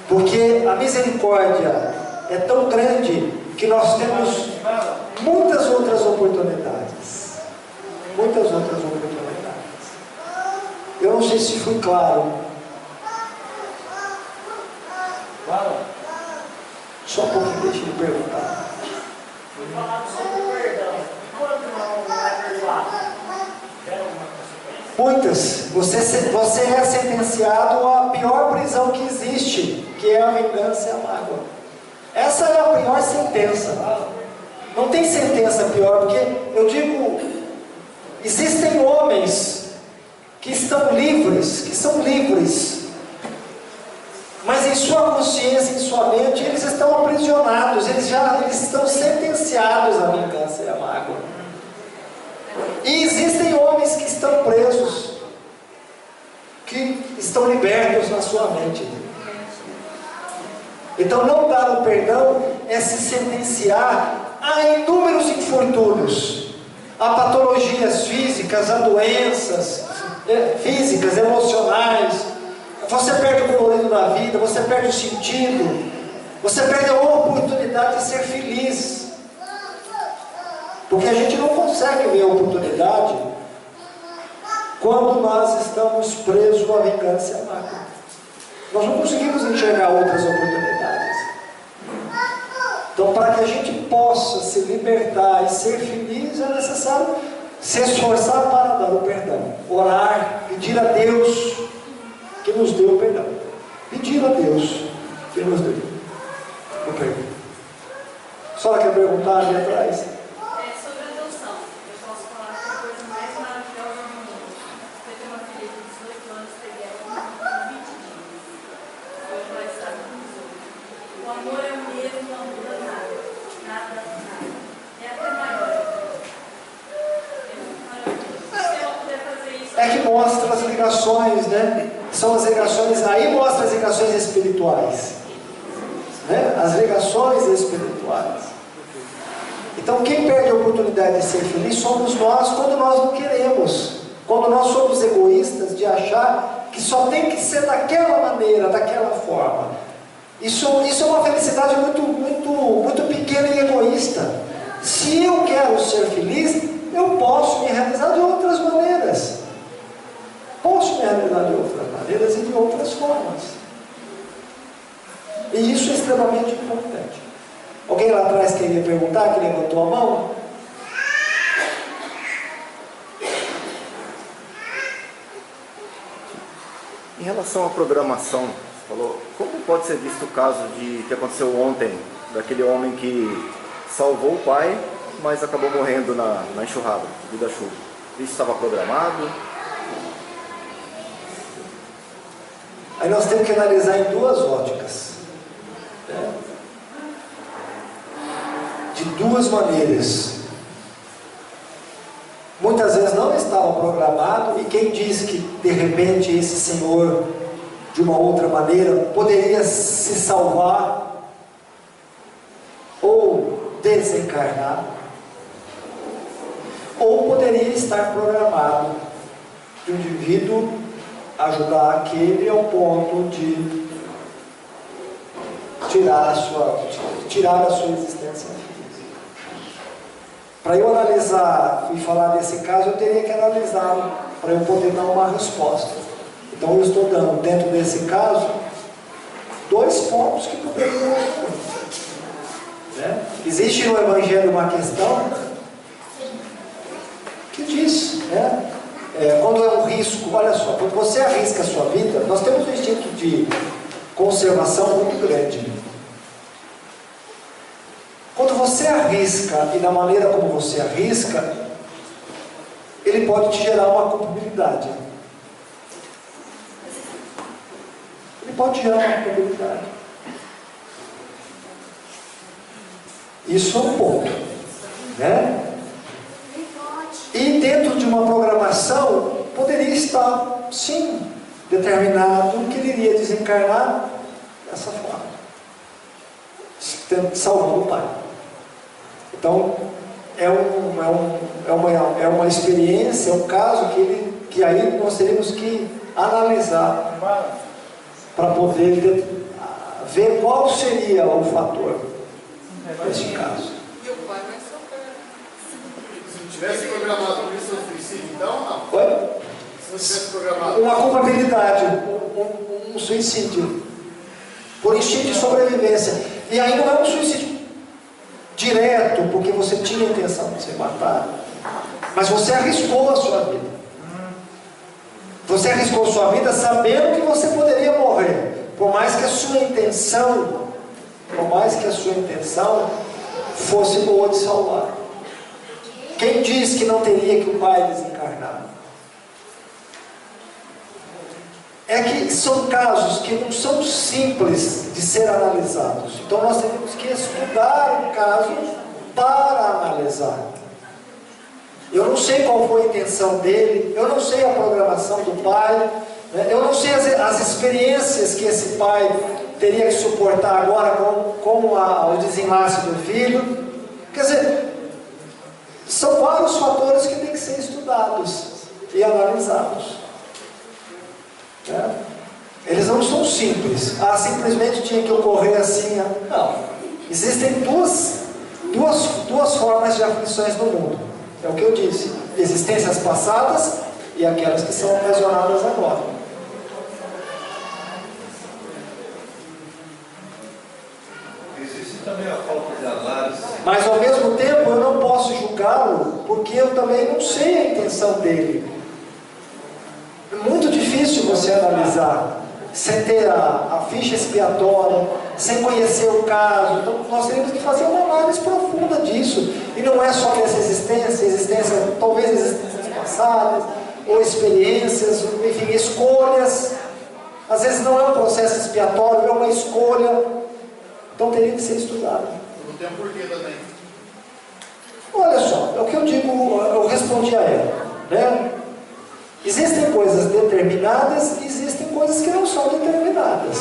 Porque a misericórdia é tão grande que nós temos muitas outras oportunidades. Eu não sei se fui claro. Só um pouquinho, deixa ele perguntar. Foi falado sobre o perdão. E quando não é perdoado? Gera uma consequência? Muitas. Você é sentenciado à pior prisão que existe, que é a vingança e a mágoa. Essa é a pior sentença. Não tem sentença pior, porque eu digo, existem homens que estão livres, que são livres, mas em sua consciência, em sua mente, eles estão aprisionados, eles estão sentenciados à vingança e à mágoa. E existem homens que estão presos, que estão libertos na sua mente. Então não dar o perdão é se sentenciar a inúmeros infortúnios, a patologias físicas, a doenças físicas, emocionais. Você perde o colorido da vida, você perde o sentido, você perde a oportunidade de ser feliz. Porque a gente não consegue ver a oportunidade quando nós estamos presos à vingança e à mágoa. Nós não conseguimos enxergar outras oportunidades. Então, para que a gente possa se libertar e ser feliz, é necessário se esforçar para dar o perdão. Orar, pedir a Deus que nos dê o perdão. Pedir a Deus que nos dê o perdão. A senhora quer perguntar ali atrás? Sobre a adoção, eu posso falar que é a coisa mais maravilhosa do mundo. Eu tenho uma filha de 18 anos, peguei ela com 20 dias. Hoje vai estar com 18. O amor é o mesmo, não muda nada. Nada. É até maior. Se ela puder fazer isso. É que mostra as ligações, né? São as ligações, aí mostra as ligações espirituais, né? As ligações espirituais. Então quem perde a oportunidade de ser feliz somos nós, quando nós não queremos, quando nós somos egoístas de achar que só tem que ser daquela maneira, daquela forma. Isso é uma felicidade muito pequena e egoísta. Se eu quero ser feliz, eu posso me realizar de outras maneiras. Posso me realizar de outras maneiras e de outras formas. E isso é extremamente importante. Alguém lá atrás queria perguntar, que levantou a mão? Em relação à programação, você falou, como pode ser visto o caso que aconteceu ontem, daquele homem que salvou o pai, mas acabou morrendo na enxurrada, devido à chuva? Isso estava programado? Aí nós temos que analisar em duas óticas, né? De duas maneiras. Muitas vezes não estava programado, e quem diz que de repente esse senhor, de uma outra maneira, poderia se salvar ou desencarnar, ou poderia estar programado de um indivíduo ajudar aquele ao ponto de tirar a sua existência física. Para eu analisar e falar desse caso, eu teria que analisá-lo para eu poder dar uma resposta. Então eu estou dando, dentro desse caso, dois pontos que poderiam, né? Existe no Evangelho uma questão que diz, né? Quando é um risco, olha só, quando você arrisca a sua vida, nós temos um instinto de conservação muito grande. Quando você arrisca, e da maneira como você arrisca, ele pode te gerar uma culpabilidade. Ele pode gerar uma culpabilidade. Isso é um ponto, né? E dentro de uma programação, poderia estar, sim, determinado que ele iria desencarnar dessa forma, salvando o pai. Então, é uma experiência, é um caso que aí nós teríamos que analisar para poder ver qual seria o fator nesse caso. Se tivesse programado por isso, suicídio, então não? Oi? Se não tivesse programado. Uma culpabilidade, um suicídio, por instinto de sobrevivência. E aí não é um suicídio direto, porque você tinha a intenção de se matar, mas você arriscou a sua vida. Você arriscou sua vida sabendo que você poderia morrer, por mais que a sua intenção fosse boa de salvar. Quem diz que não teria que o Pai desencarnar? É que são casos que não são simples de ser analisados. Então nós temos que estudar o caso para analisar. Eu não sei qual foi a intenção dele, eu não sei a programação do pai, né? Eu não sei as experiências que esse pai teria que suportar agora com o desenlace do filho. Quer dizer, são vários fatores que têm que ser estudados e analisados. Eles não são simples. Simplesmente tinha que ocorrer assim. Não. Existem duas formas de aflições no mundo. É o que eu disse. Existências passadas e aquelas que são ocasionadas agora. Existe também a falta de análise. Mas ao mesmo tempo eu não posso julgá-lo, porque eu também não sei a intenção dele. É muito difícil você analisar sem ter a ficha expiatória, sem conhecer o caso. Então nós teríamos que fazer uma análise profunda disso. E não é só dessa existência, talvez existências passadas, ou experiências, enfim, escolhas. Às vezes não é um processo expiatório, é uma escolha. Então teria que ser estudado. Não tem um porquê também. Olha só, é o que eu digo, eu respondi a ela, né? Existem coisas determinadas e existem coisas que não são determinadas.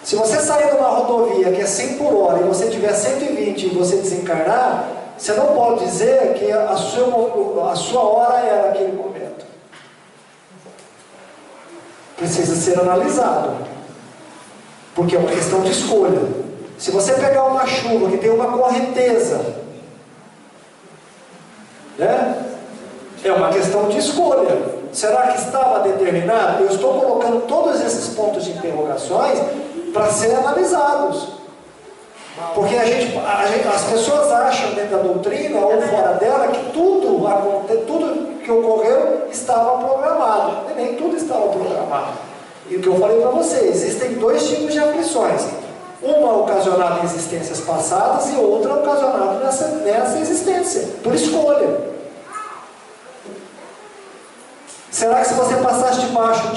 Se você sair de uma rodovia que é 100 por hora e você tiver 120 e você desencarnar, você não pode dizer que a sua hora era aquele momento. Precisa ser analisado, porque é uma questão de escolha. Se você pegar uma chuva que tem uma correnteza, né? É uma questão de escolha. Será que estava determinado? Eu estou colocando todos esses pontos de interrogações para serem analisados. Porque as pessoas acham dentro da doutrina ou fora dela que tudo que ocorreu estava programado. E nem tudo estava programado. E o que eu falei para vocês, existem dois tipos de aflições. Uma ocasionada em existências passadas e outra ocasionada nessa existência, por escolha. Será que se você passasse debaixo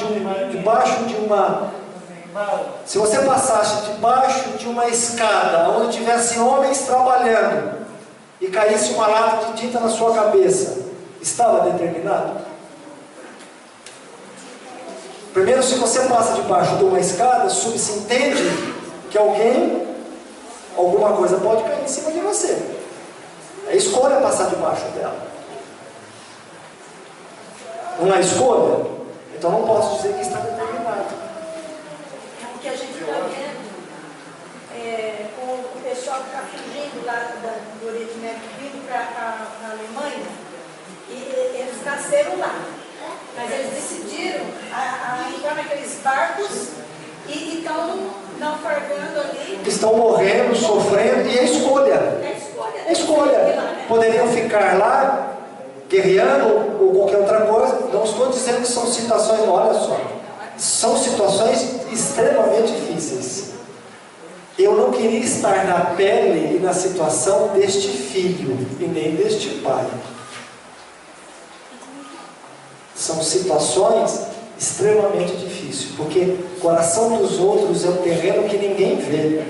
de uma escada onde tivessem homens trabalhando e caísse uma lata de tinta na sua cabeça, estava determinado? Primeiro, se você passa debaixo de uma escada, subentende que alguma coisa pode cair em cima de você. É escolha passar debaixo dela. Não é escolha? Então não posso dizer que está determinado. O que a gente está vendo com o pessoal que está fugindo lá do Oriente Médio, vindo para a Alemanha, e eles nasceram lá. Mas eles decidiram entrar naqueles barcos e estão naufragando ali. Estão morrendo, sofrendo, e é escolha. É escolha. Poderiam ficar lá guerreando ou qualquer outra coisa. Não estou dizendo que são situações, olha só, são situações extremamente difíceis. Eu não queria estar na pele e na situação deste filho e nem deste pai. São situações extremamente difíceis, porque o coração dos outros é um terreno que ninguém vê.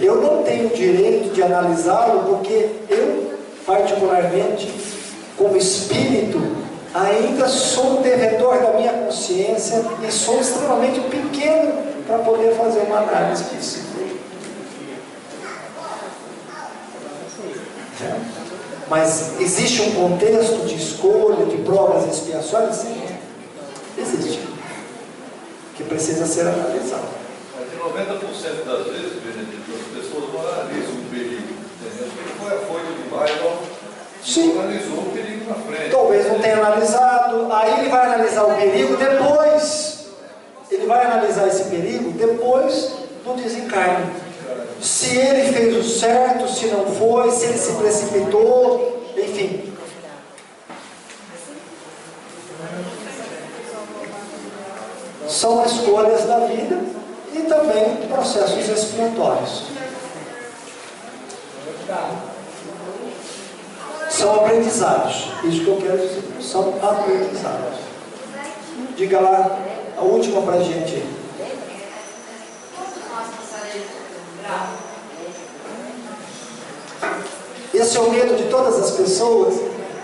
Eu não tenho direito de analisá-lo, porque eu, particularmente, como espírito, ainda sou um devedor da minha consciência e sou extremamente pequeno para poder fazer uma análise disso. Mas existe um contexto de escolha, de provas e expiações? Sim, existe, que precisa ser analisado. Mas em 90% das vezes, Benedito, as pessoas não analisam o perigo. Foi demais, não analisou o perigo na frente. Talvez não tenha analisado, aí ele vai analisar o perigo depois. Ele vai analisar esse perigo depois do desencarne. Se ele fez o certo, se não foi, se ele se precipitou, enfim. são escolhas da vida e também processos expiatórios. São aprendizados. Isso que eu quero dizer. São aprendizados. Diga lá a última para a gente. Esse é o medo de todas as pessoas,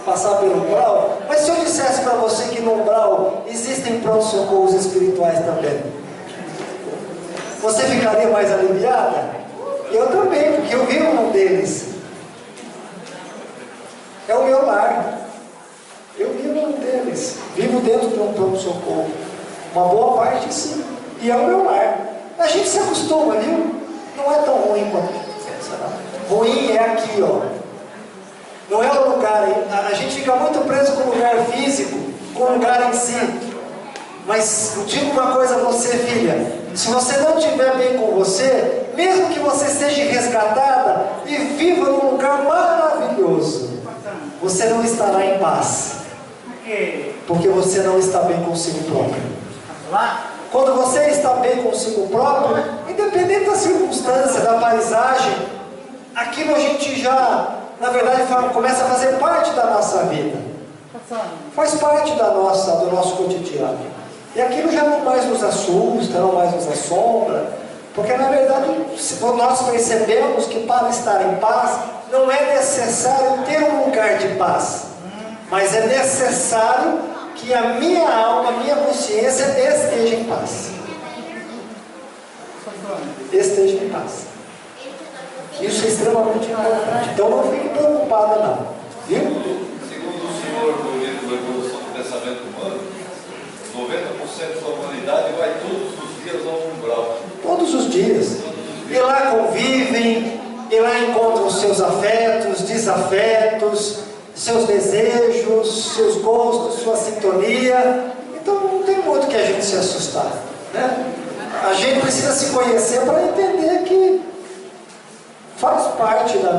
passar pelo umbral. Mas se eu dissesse para você que no umbral existem pronto-socorros espirituais também, você ficaria mais aliviada? Eu também, porque eu vivo um deles. É o meu lar. Eu vivo um deles. Vivo dentro de um pronto-socorro. Uma boa parte, sim. E é o meu lar. A gente se acostuma, viu? Não é tão ruim quanto pensa, não. Ruim é aqui, ó. Não é o lugar. A gente fica muito preso com o lugar físico, com o lugar em si. Mas digo uma coisa a você, filha. Se você não estiver bem com você, mesmo que você seja resgatada e viva num lugar maravilhoso, você não estará em paz. Porque você não está bem consigo próprio. Quando você está bem consigo próprio, independente da circunstância, da paisagem, aquilo a gente já, na verdade, começa a fazer parte da nossa vida. Faz parte do nosso cotidiano. E aquilo já não mais nos assusta, não mais nos assombra. Porque, na verdade, nós percebemos que para estar em paz, não é necessário ter um lugar de paz. Mas é necessário que a minha alma, a minha consciência esteja em paz. Esteja em paz. Isso é extremamente importante. Então não fique preocupada, não. Viu? Segundo o senhor do livro da Evolução do Pensamento Humano, 90% da humanidade vai todos os dias ao umbral. Todos os dias. E lá convivem, e lá encontram seus afetos, desafetos, seus desejos, seus gostos, sua sintonia. Então não tem muito que a gente se assustar, né? A gente precisa se conhecer para entender que faz parte do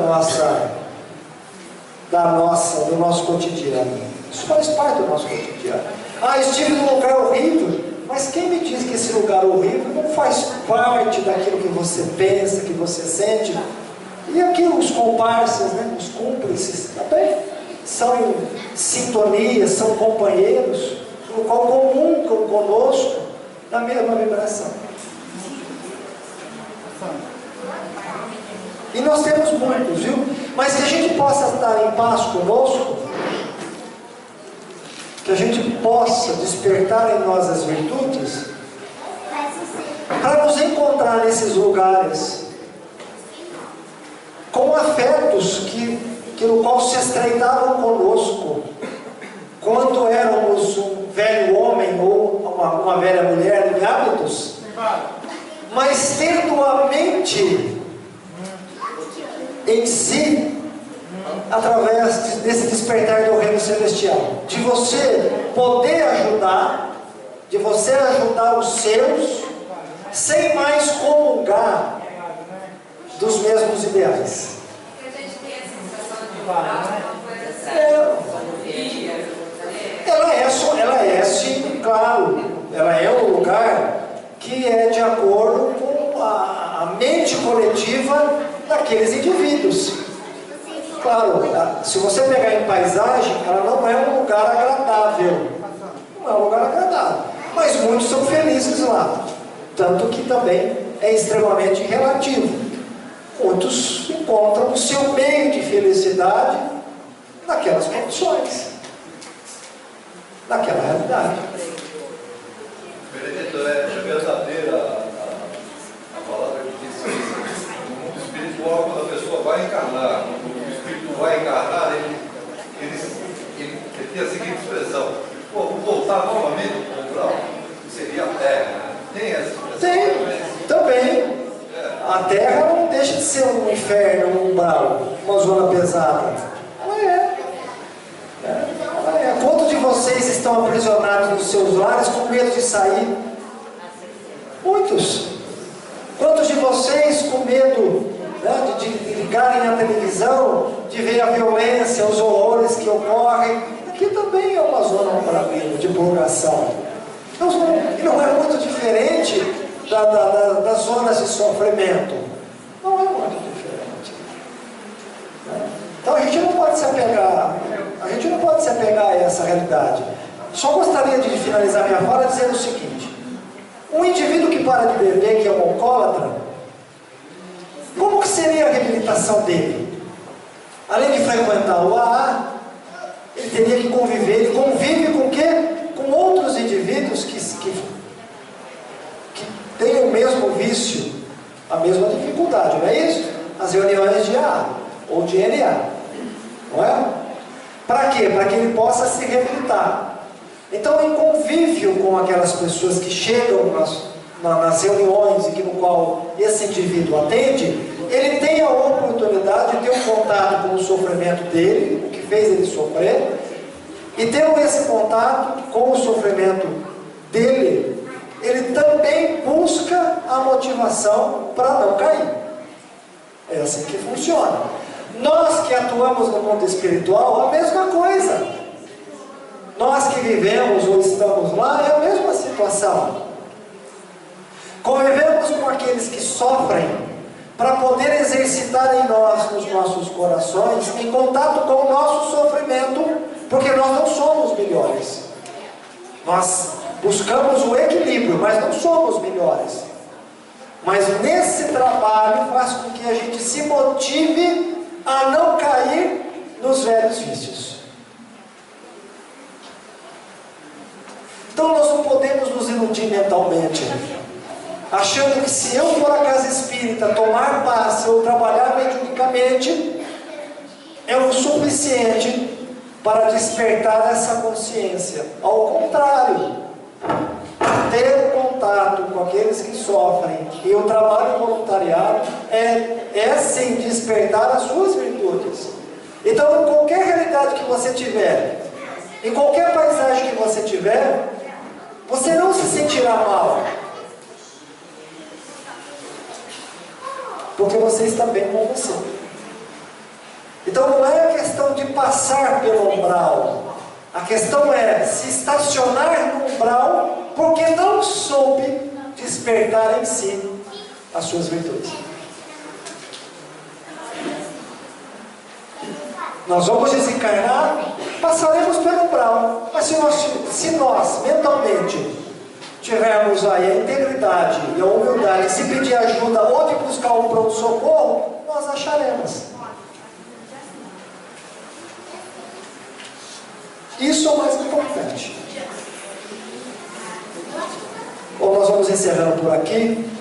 nosso cotidiano. Isso faz parte do nosso cotidiano. Ah, estive num lugar horrível, mas quem me diz que esse lugar horrível não faz parte daquilo que você pensa, que você sente? E aqui os comparsas, né, os cúmplices, também são sintonia, são companheiros, no qual comunicam conosco na mesma vibração. E nós temos muitos, viu? Mas que a gente possa estar em paz conosco, que a gente possa despertar em nós as virtudes, para nos encontrar nesses lugares com afetos que no qual se estreitavam conosco quando éramos um velho homem ou uma velha mulher em hábitos, mas tendo a mente em si, através desse despertar do reino celestial, de você poder ajudar, de você ajudar os seus, sem mais comungar dos mesmos ideais. Porque a gente tem essa sensação de uma coisa séria. Ela é sim, claro, ela é um lugar que é de acordo com a mente coletiva daqueles indivíduos. Claro, se você pegar em paisagem, ela não é um lugar agradável. Não é um lugar agradável. Mas muitos são felizes lá. Tanto que também é extremamente relativo. Muitos encontram o seu meio de felicidade naquelas condições, naquela realidade. Benedito, é verdadeira a palavra que diz que no mundo espiritual, quando a pessoa vai encarnar, quando o espírito vai encarnar, ele tem a seguinte expressão: pô, vou voltar novamente para o umbral, seria a terra. Tem essa expressão? Tem, também. A terra não deixa de ser um inferno, um umbral, uma zona pesada. Ela é. Ela é. Quantos de vocês estão aprisionados nos seus lares com medo de sair? Muitos. Quantos de vocês com medo, né, de ligarem a televisão, de ver a violência, os horrores que ocorrem? Aqui também é uma zona umbralina, de purgação. E não é muito diferente das zonas de sofrimento. Não é muito diferente. Então a gente não pode se apegar a essa realidade. Só gostaria de finalizar minha fala dizendo o seguinte: um indivíduo que para de beber, que é um alcoólatra, como que seria a reabilitação dele? Além de frequentar o AA, ele teria que conviver. Ele convive com o quê? Com outros indivíduos que têm o mesmo vício, a mesma dificuldade, não é isso? As reuniões de AA ou de NA, não é? Para quê? Para que ele possa se reabilitar. Então, em convívio com aquelas pessoas que chegam nas reuniões em que no qual esse indivíduo atende, ele tem a oportunidade de ter um contato com o sofrimento dele, o que fez ele sofrer, e tendo esse contato com o sofrimento dele, ele também busca a motivação para não cair. É assim que funciona. Nós que atuamos no mundo espiritual, a mesma coisa. Nós que vivemos ou estamos lá, é a mesma situação. Convivemos com aqueles que sofrem para poder exercitar em nós, nos nossos corações, em contato com o nosso sofrimento, porque nós não somos melhores. Nós buscamos o equilíbrio, mas não somos melhores. Mas nesse trabalho faz com que a gente se motive a não cair nos velhos vícios. Então nós não podemos nos iludir mentalmente, achando que se eu for à casa espírita tomar passe ou trabalhar mediunicamente, é o suficiente para despertar essa consciência. Ao contrário, ter contato com aqueles que sofrem e o trabalho voluntariado é sim despertar as suas virtudes. Então, em qualquer realidade que você tiver, em qualquer paisagem que você tiver, você não se sentirá mal, porque você está bem com você. Então não é a questão de passar pelo umbral, a questão é se estacionar no umbral porque não soube despertar em si as suas virtudes. Nós vamos desencarnar, passaremos pelo umbral, mas se nós mentalmente tivermos aí a integridade e a humildade, se pedir ajuda ou de buscar um pronto-socorro, nós acharemos. Isso é o mais importante. Bom, nós vamos encerrando por aqui.